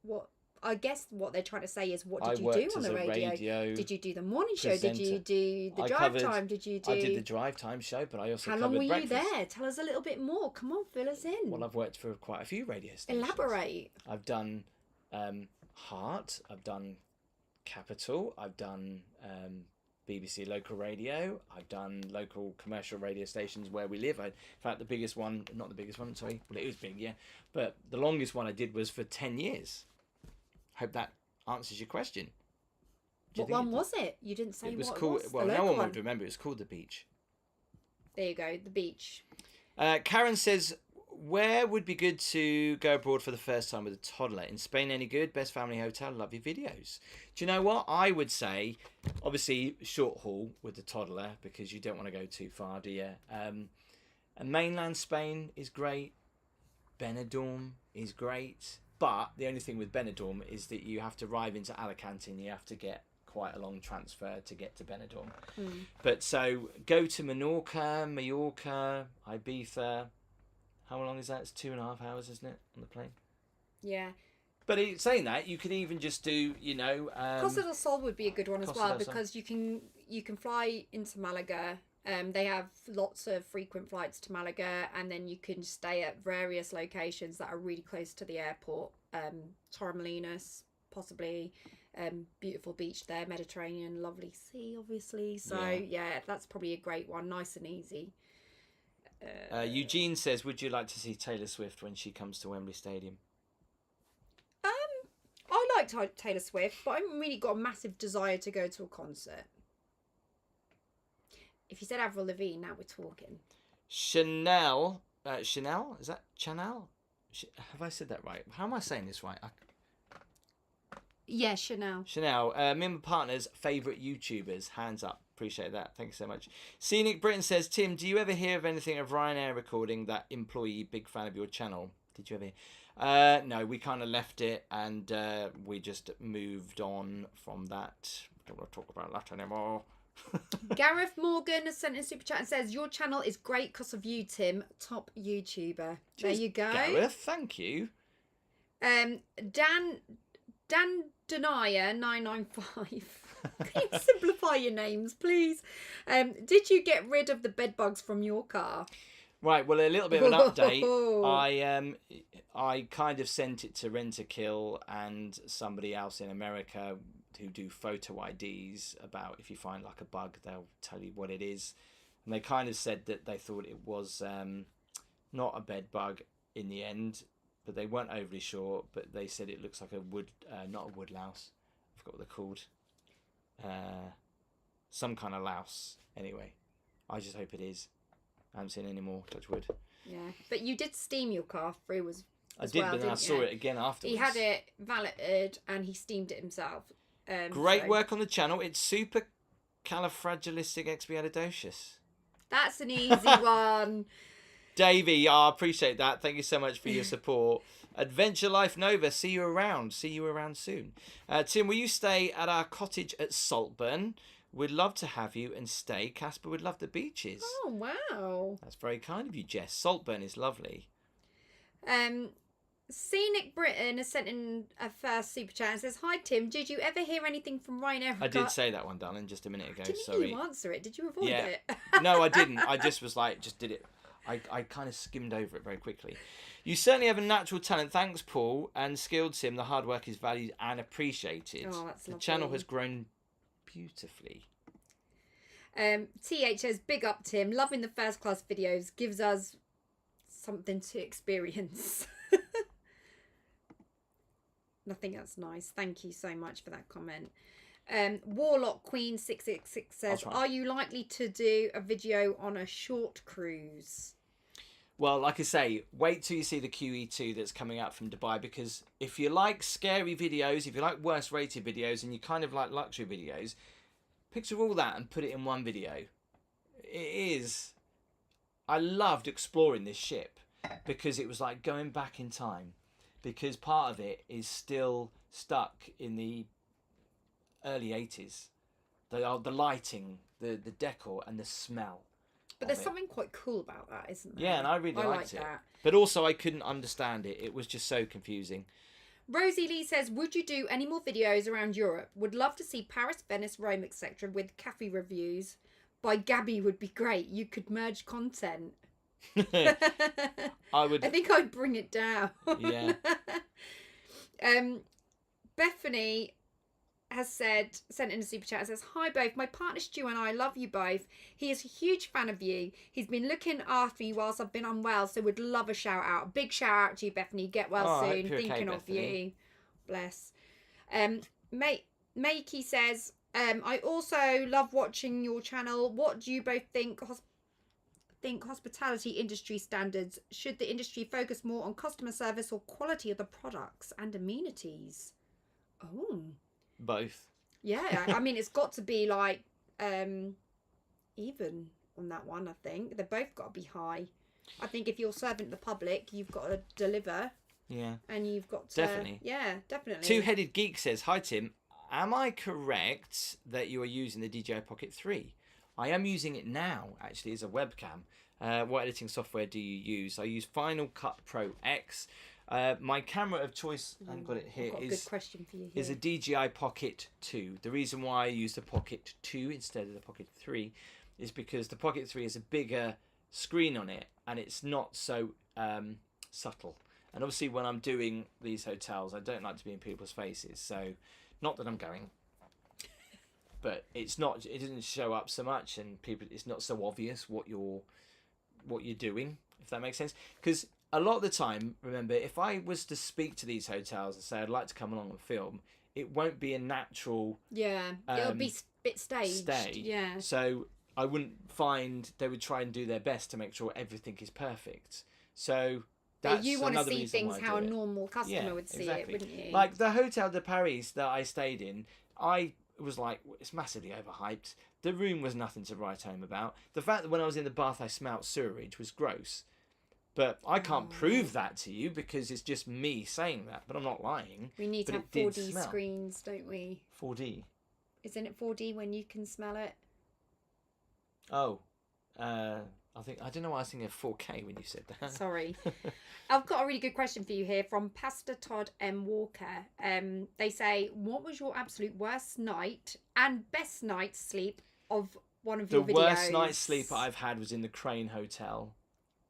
What I guess what they're trying to say is, what did I you do worked on as the a radio Did you do the morning show? presenter. Did you do the drive time? Did you do? I did the drive time show, but I also How covered long were breakfast. you there? Tell us a little bit more. Come on, fill us in. Well, I've worked for quite a few radio stations. Elaborate. I've done Heart. I've done Capital. I've done BBC local radio. I've done local commercial radio stations where we live. In fact, the biggest one, not the biggest one, sorry. Well, it was big, yeah. But the longest one I did was for 10 years. Hope that answers your question. What one was it? You didn't say it was what called, it was. well, no one would remember. It was called The Beach. There you go, The Beach. Karen says, Where would be good to go abroad for the first time with a toddler? In Spain, any good? Best family hotel? Love your videos. Do you know what? I would say, obviously, short haul with the toddler because you don't want to go too far, do you? And mainland Spain is great. Benidorm is great. But the only thing with Benidorm is that you have to arrive into Alicante and you have to get quite a long transfer to get to Benidorm. But so go to Mallorca, Ibiza. How long is that? It's 2.5 hours, isn't it, on the plane? Yeah. But saying that, you could even just do, Costa del Sol would be a good one as Costa well del Sol. because you can fly into Malaga. They have lots of frequent flights to Malaga, and then you can stay at various locations that are really close to the airport. Torremolinos, possibly. Beautiful beach there, Mediterranean, lovely sea, obviously. So yeah, that's probably a great one, nice and easy. Eugene says, would you like to see Taylor Swift when she comes to Wembley Stadium? I like Taylor Swift, but I haven't really got a massive desire to go to a concert. If you said Avril Lavigne, now we're talking. Chanel? Is that Chanel? Have I said that right? How am I saying this right? Yeah, Chanel. Chanel, me and my partner's favourite YouTubers. Hands up. Appreciate that. Thank you so much. Scenic Britain says, Tim, do you ever hear of anything of Ryanair recording that employee? Big fan of your channel. Did you ever hear? No, we kind of left it and we just moved on from that. Don't want to talk about that anymore. Gareth Morgan has sent in a super chat and says, your channel is great because of you, Tim. Top YouTuber. There you go. Gareth, thank you. Dan Denier 995. Can you simplify your names, please? Did you get rid of the bed bugs from your car? Right, well, a little bit of an update. I kind of sent it to Rent-A-Kill and somebody else in America who do photo IDs about if you find like a bug, they'll tell you what it is. And they kind of said that they thought it was not a bed bug in the end, but they weren't overly sure. But they said it looks like a not a wood louse. I forgot what they're called. Some kind of louse. Anyway, I just hope it is. I haven't seen any more, touch wood. Yeah, but you did steam your car through I did, but then I saw it again afterwards. He had it valeted and he steamed it himself. Great work on the channel. It's super califragilisticexpialidocious. That's an easy one. Davey, I appreciate that. Thank you so much for your support. Adventure Life Nova, see you around. See you around soon. Tim, will you stay at our cottage at Saltburn? We'd love to have you and stay. Casper would love the beaches. Oh, wow. That's very kind of you, Jess. Saltburn is lovely. Scenic Britain has sent in a first super chat and says, hi, Tim. Did you ever hear anything from Ryanair? I did say that one, darling, just a minute ago. Didn't Sorry. you answer it? Did you avoid it? No, I didn't. I just was like, just did it. I kind of skimmed over it very quickly. You certainly have a natural talent. Thanks, Paul. And skilled Tim, the hard work is valued and appreciated. Oh, that's lovely. The channel has grown beautifully. TH says, big up, Tim. Loving the first class videos. Gives us something to experience. I think that's nice. Thank you so much for that comment. Warlock Queen 666 says, are you likely to do a video on a short cruise? Well, like I say, wait till you see the QE2 that's coming out from Dubai, because if you like scary videos, if you like worst rated videos, and you kind of like luxury videos, picture all that and put it in one video. I loved exploring this ship because it was like going back in time, because part of it is still stuck in the early 80s. The lighting, the decor and the smell. But there's something quite cool about that, isn't there? Yeah, and I really liked it. That. But also I couldn't understand it. It was just so confusing. Rosie Lee says, would you do any more videos around Europe? Would love to see Paris, Venice, Rome, etc. with cafe reviews. By Gaby would be great. You could merge content. I think I'd bring it down. Yeah. Bethany has sent in a super chat and says, hi both, my partner Stu and I love you both. He is a huge fan of you. He's been looking after me whilst I've been unwell, so would love a shout out. Big shout out to you, Bethany. Get well soon. Thinking of you. Bless. Makey says, I also love watching your channel. What do you both think think hospitality industry standards? Should the industry focus more on customer service or quality of the products and amenities? Oh, Both. yeah. I mean, it's got to be like even on that one. I think they've both got to be high. I think if you're serving the public, you've got to deliver. Yeah. And you've got to... Definitely. Yeah, definitely. Two-Headed Geek says, "Hi Tim, am I correct that you are using the DJI Pocket 3? I am using it now, actually, as a webcam. What editing software do you use? I use Final Cut Pro X. My camera of choice, I've got it here, I've got a good question for you here. is a DJI Pocket 2. The reason why I use the Pocket 2 instead of the Pocket 3 is because the Pocket 3 is a bigger screen on it, and it's not so subtle. And obviously when I'm doing these hotels, I don't like to be in people's faces. So, not that I'm going, but it doesn't show up so much, and it's not so obvious what you're doing, if that makes sense. Because a lot of the time, remember, if I was to speak to these hotels and say I'd like to come along and film, it won't be a natural... Yeah, it'll be a bit staged. Yeah. So I wouldn't find they would try and do their best to make sure everything is perfect. So that's you want to another see reason things why I how a do it. normal customer would see exactly. it, wouldn't you? Like the Hotel de Paris that I stayed in, I was like, it's massively overhyped. The room was nothing to write home about. The fact that when I was in the bath I smelt sewerage was gross. But I can't prove that to you because it's just me saying that. But I'm not lying. We need to have 4D screens, don't we? 4D? Isn't it 4D when you can smell it? Oh. I don't know why I was thinking of 4K when you said that. Sorry. I've got a really good question for you here from Pastor Todd M. Walker. They say, what was your absolute worst night and best night's sleep of one of your videos? The worst night's sleep I've had was in the Crane Hotel.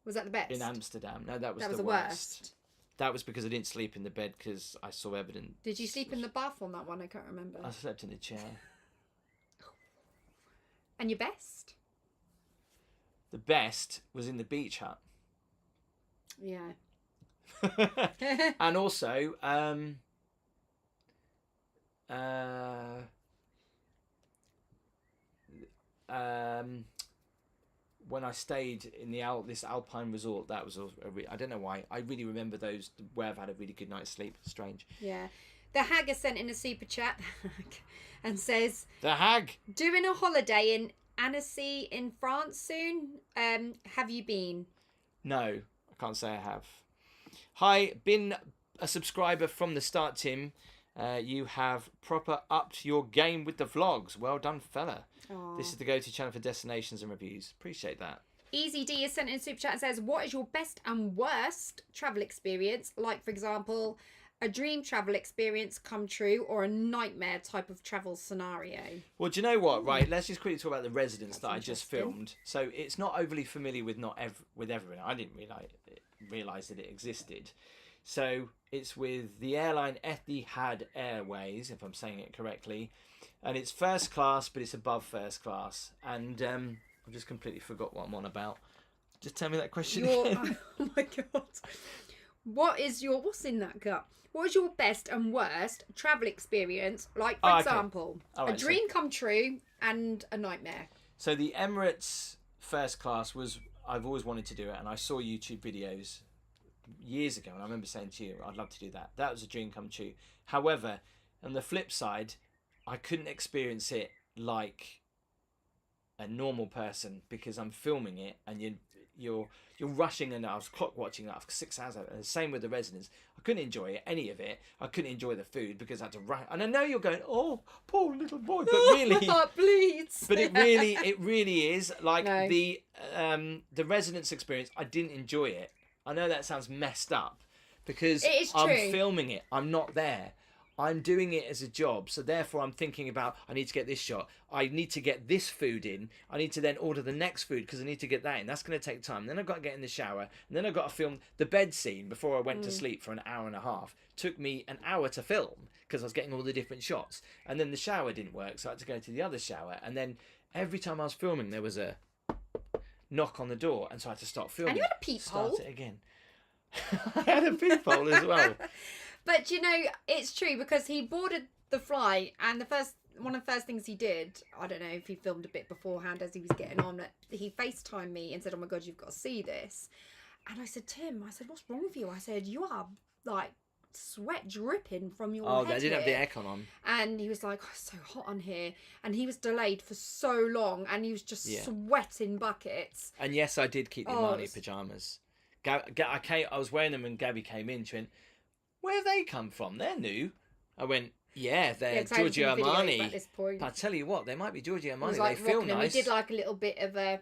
Was that the best? In Amsterdam. No, that was the worst. That was because I didn't sleep in the bed because I saw evidence. Did you sleep in the bath on that one? I can't remember. I slept in a chair. And your best? The best was in the beach hut. Yeah. And also, when I stayed in this alpine resort, that was I don't know why. I really remember those where I've had a really good night's sleep. Strange. Yeah. The Hag has sent in a super chat and says, The Hag! Doing a holiday in Annecy in France soon. Have you been? No, I can't say I have. Hi, been a subscriber from the start, Tim. You have proper upped your game with the vlogs. Well done, fella. Aww. This is the go-to channel for destinations and reviews. Appreciate that. Easy D has sent in a super chat and says, what is your best and worst travel experience? Like, for example, a dream travel experience come true or a nightmare type of travel scenario. Well, do you know what? Right, let's just quickly talk about the residence that I just interesting. filmed. So it's not overly familiar with everyone. I didn't realise that it existed. So it's with the airline Etihad Airways, if I'm saying it correctly, and it's first class, but it's above first class. And I've just completely forgot what I'm on about. Just tell me that question again. Oh my god! What's in that cup? What is your best and worst travel experience? Like, for example, a dream come true and a nightmare. So the Emirates first class I've always wanted to do it, and I saw YouTube videos years ago, and I remember saying to you, I'd love to do that. That was a dream come true. However, on the flip side, I couldn't experience it like a normal person because I'm filming it, and you're rushing, and I was clock watching that for 6 hours. And the same with the residence. I couldn't enjoy any of it. I couldn't enjoy the food because I had to rush. And I know you're going, oh, poor little boy, but really, please. But it really is like the residence experience. I didn't enjoy it. I know that sounds messed up because I'm filming it. I'm not there. I'm doing it as a job, so therefore I'm thinking about, I need to get this shot, I need to get this food in, I need to then order the next food because I need to get that in. That's going to take time. Then I've got to get in the shower, and then I've got to film the bed scene before I went to sleep for an hour and a half. Took me an hour to film because I was getting all the different shots, and then the shower didn't work, so I had to go to the other shower, and then every time I was filming there was a knock on the door, and so I had to stop filming. And you had a peephole. Start it again. I had a peephole as well. But you know, it's true because he boarded the flight, and the first one of the first things he did, I don't know if he filmed a bit beforehand as he was getting on, he FaceTimed me and said, oh my God, you've got to see this. And I said, Tim, what's wrong with you? I said, you are like sweat dripping from your head. Oh, they didn't have the aircon on. And he was like, oh, it's so hot on here. And he was delayed for so long and he was just sweating buckets. And yes, I did keep the Armani pyjamas. I was wearing them when Gabby came in. She went, where have they come from? They're new. I went, yeah, they're Giorgio Armani. At this point. But I tell you what, they might be Giorgio Armani. Like they feel nice. We did like a little bit of a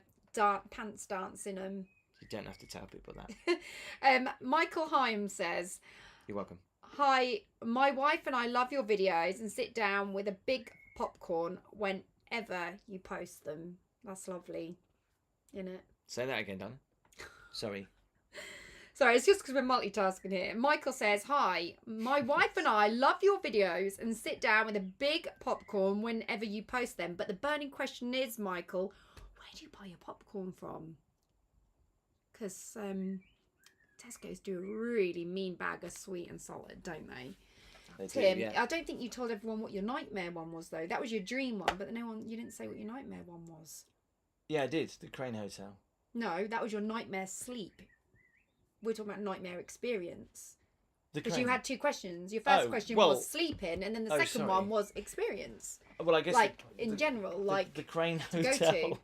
pants dance in them. You don't have to tell people that. Michael Heim says, you're welcome. Hi, my wife and I love your videos and sit down with a big popcorn whenever you post them. That's lovely, isn't it? Say that again, Donna. Sorry. Sorry, it's just because we're multitasking here. Michael says, hi, my wife and I love your videos and sit down with a big popcorn whenever you post them. But the burning question is, Michael, where do you buy your popcorn from? Because Tesco's do a really mean bag of sweet and salted, don't they? Tim, do, yeah. I don't think you told everyone what your nightmare one was, though. That was your dream one, but you didn't say what your nightmare one was. Yeah, I did. The Crane Hotel. No, that was your nightmare sleep. We're talking about nightmare experience. Because you had two questions. Your first question was sleeping, and then the second one was experience. Well, I guess in general, the Crane Hotel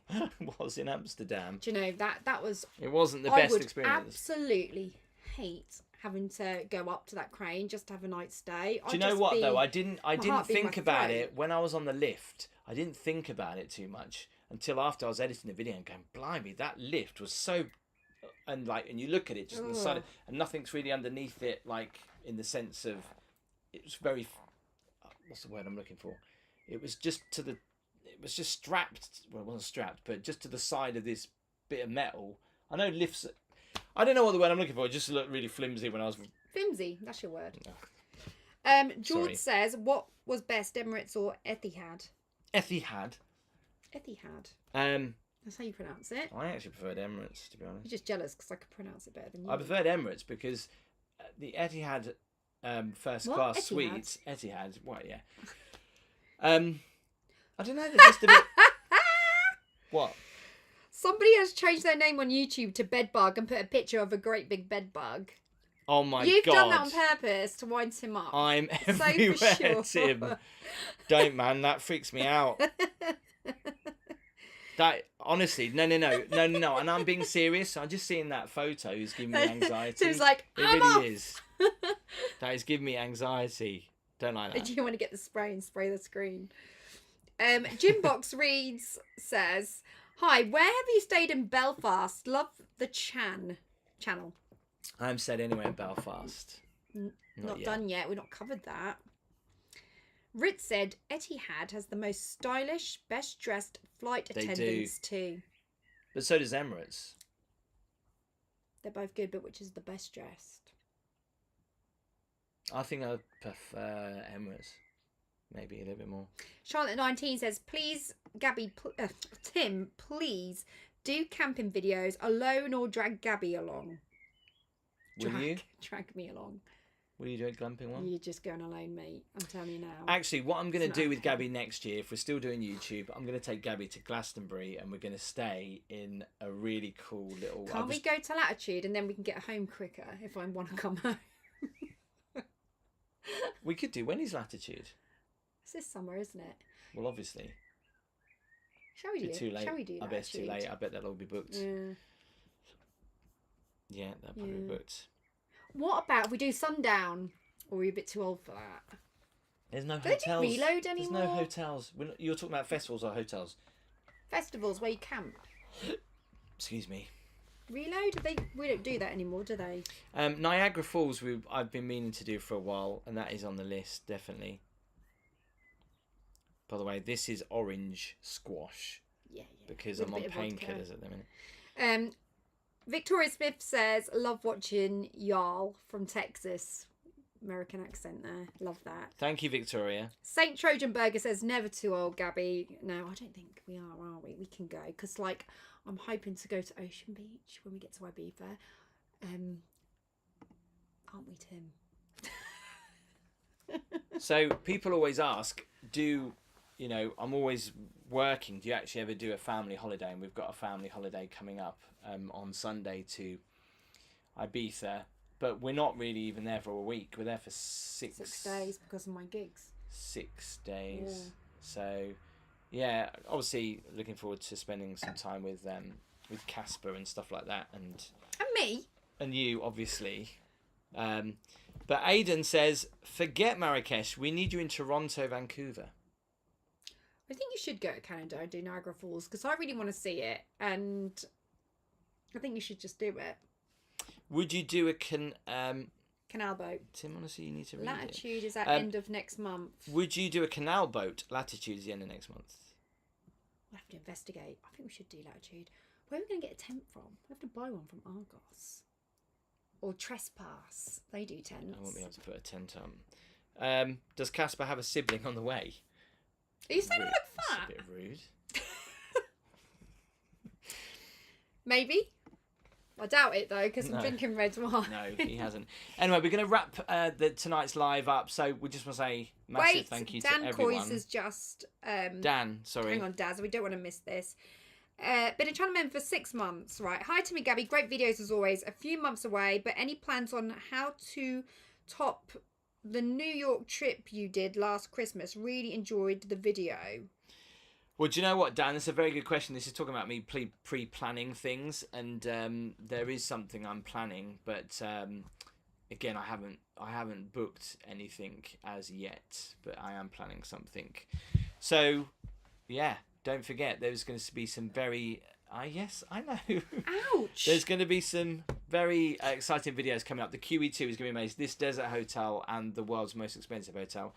was in Amsterdam. Do you know that was? It wasn't the best experience. I would absolutely hate having to go up to that crane just to have a night stay. Do you know what though? I didn't think about it when I was on the lift. I didn't think about it too much until after I was editing the video and going, blimey, that lift was so. And you look at it just on the side, and nothing's really underneath it, like in the sense of, it was very, what's the word I'm looking for? It was just strapped. Well, it wasn't strapped, but just to the side of this bit of metal. I know lifts. I don't know what the word I'm looking for. It just looked really flimsy when I was. Flimsy, that's your word. George says, what was best, Emirates or Etihad? Etihad. That's how you pronounce it. I actually preferred Emirates, to be honest. You're just jealous because I could pronounce it better than you. I preferred Emirates because the Etihad first class suites. Etihad, what? Yeah. I don't know. They're just a bit. What? Somebody has changed their name on YouTube to Bedbug and put a picture of a great big bedbug. Oh my God! You've done that on purpose to wind him up. I'm everywhere, Tim. Don't, man. That freaks me out. That honestly, no, and I'm being serious. I'm just seeing that photo is giving me anxiety. So it's like, it really is. That is giving me anxiety. Don't like that. Do you want to get the spray and spray the screen? Jimbox Reads says, "Hi, where have you stayed in Belfast? Love the channel." I'm said anywhere in Belfast. Not done yet. We've not covered that. Ritz said Etihad has the most stylish, best dressed flight attendants too. But so does Emirates. They're both good, but which is the best dressed? I think I prefer Emirates. Maybe a little bit more. Charlotte 19 says, please, Gabby, Tim, please do camping videos alone or drag Gabby along. Will you? Drag me along. Will you do a glamping one? You're just going alone, mate. I'm telling you now. Actually, what I'm going to do with Gabby next year, if we're still doing YouTube, I'm going to take Gabby to Glastonbury and we're going to stay in a really cool little... Can't we go to Latitude and then we can get home quicker if I want to come home? We could do... When is Latitude? It's this summer, isn't it? Well, obviously. Shall we do it? Too late. Shall we do I bet it's too late. I bet they'll all be booked. Yeah, they'll probably be booked. What about if we do Sundown? Or are you a bit too old for that? There's no They hotels. don't reload anymore. There's no hotels. You're talking about festivals or hotels? Festivals where you camp. Excuse me. Reload? We don't do that anymore, do they? Niagara Falls I've been meaning to do for a while, and that is on the list, definitely. By the way, this is orange squash. Yeah. Because I'm on painkillers at the minute. Victoria Smith says, love watching y'all from Texas. American accent there. Love that. Thank you, Victoria. Saint Trojan Burger says, never too old, Gabby. No, I don't think we are we? We can go. Because, I'm hoping to go to Ocean Beach when we get to Ibiza. Aren't we, Tim? So, people always ask, do you know, I'm always working. Do you actually ever do a family holiday? And we've got a family holiday coming up on Sunday to Ibiza, but we're not really even there for a week. We're there for 6 days because of my gigs. 6 days. Yeah. So, yeah, obviously looking forward to spending some time with Casper and stuff like that, and me, and you, obviously. But Aidan says, forget Marrakesh. We need you in Toronto, Vancouver. I think you should go to Canada and do Niagara Falls because I really want to see it, and I think you should just do it. Would you do a canal boat? Tim, honestly, you need to read Latitude is at end of next month. Would you do a canal boat? Latitude is the end of next month. We'll have to investigate. I think we should do Latitude. Where are we going to get a tent from? We have to buy one from Argos. Or Trespass. They do tents. I won't be able to put a tent on. Does Casper have a sibling on the way? Are you saying I look fat? That's a bit rude. Maybe. I doubt it though, because I'm drinking red wine. No, he hasn't. Anyway, we're going to wrap tonight's live up. So we just want to say massive thank you to everyone. Dan Coyce has just... Dan, sorry. Hang on, Daz. We don't want to miss this. Been a channel member for 6 months, right? Hi to me, Gabby. Great videos as always. A few months away, but any plans on how to top the New York trip you did last Christmas? Really enjoyed the video. Well, do you know what, Dan? That's a very good question. This is talking about me pre-planning things, and there is something I'm planning, but again, I haven't booked anything as yet, but I am planning something. So, yeah, don't forget, there's going to be some very... yes, I know. Ouch! There's going to be some very exciting videos coming up. The QE2 is going to be amazing. This desert hotel and the world's most expensive hotel.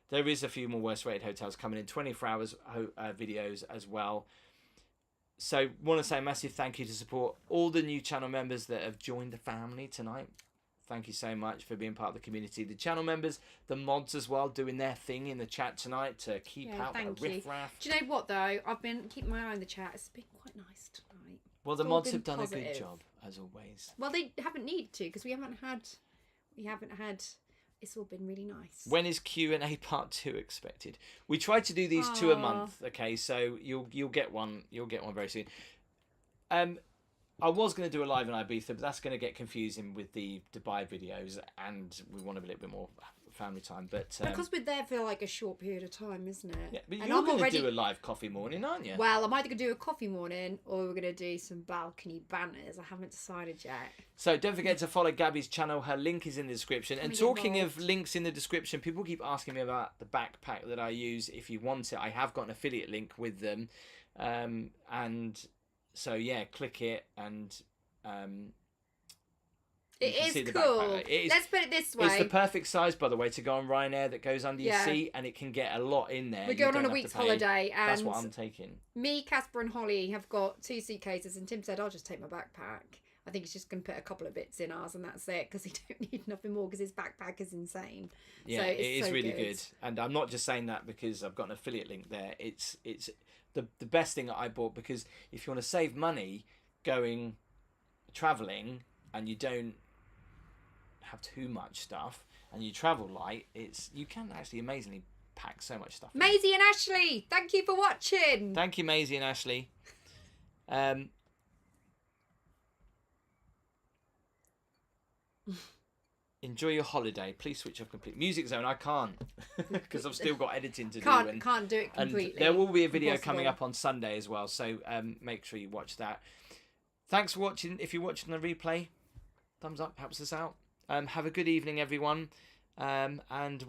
There is a few more worst rated hotels coming in. 24 hours videos as well. So want to say a massive thank you to support all the new channel members that have joined the family tonight. Thank you so much for being part of the community. The channel members, the mods as well, doing their thing in the chat tonight to keep out the riffraff. Do you know what though? I've been keeping my eye on the chat. It's been quite nice tonight. Well, the mods have done a good job as always. Well, they haven't needed to because we haven't had. It's all been really nice. When is Q&A part 2 expected? We try to do these 2 a month, okay? So you'll get one. You'll get one very soon. I was going to do a live in Ibiza, but that's going to get confusing with the Dubai videos, and we want a little bit more family time. But because we're there for like a short period of time, isn't it? Yeah, but you're going to do a live coffee morning, aren't you? Well, I'm either going to do a coffee morning or we're going to do some balcony banners. I haven't decided yet. So don't forget to follow Gabby's channel. Her link is in the description. And talking of links in the description, people keep asking me about the backpack that I use. If you want it, I have got an affiliate link with them, and so yeah, click it and. It is cool. Let's put it this way. It's the perfect size, by the way, to go on Ryanair that goes under your seat, and it can get a lot in there. We're going on a week's holiday, and that's what I'm taking. Me, Casper, and Holly have got 2 suitcases, and Tim said, "I'll just take my backpack." I think he's just going to put a couple of bits in ours, and that's it, because he don't need nothing more, because his backpack is insane. Yeah, so it is really good, and I'm not just saying that because I've got an affiliate link there. It's the best thing that I bought, because if you want to save money going traveling and you don't have too much stuff and you travel light, you can actually amazingly pack so much stuff. Maisie and Ashley, thank you for watching. Thank you, Maisie and Ashley. Enjoy your holiday. Please switch off complete music zone. I can't because I've still got editing to do. Can't do it completely. And there will be a video coming up on Sunday as well, so make sure you watch that. Thanks for watching. If you're watching the replay, thumbs up helps us out. Have a good evening, everyone, and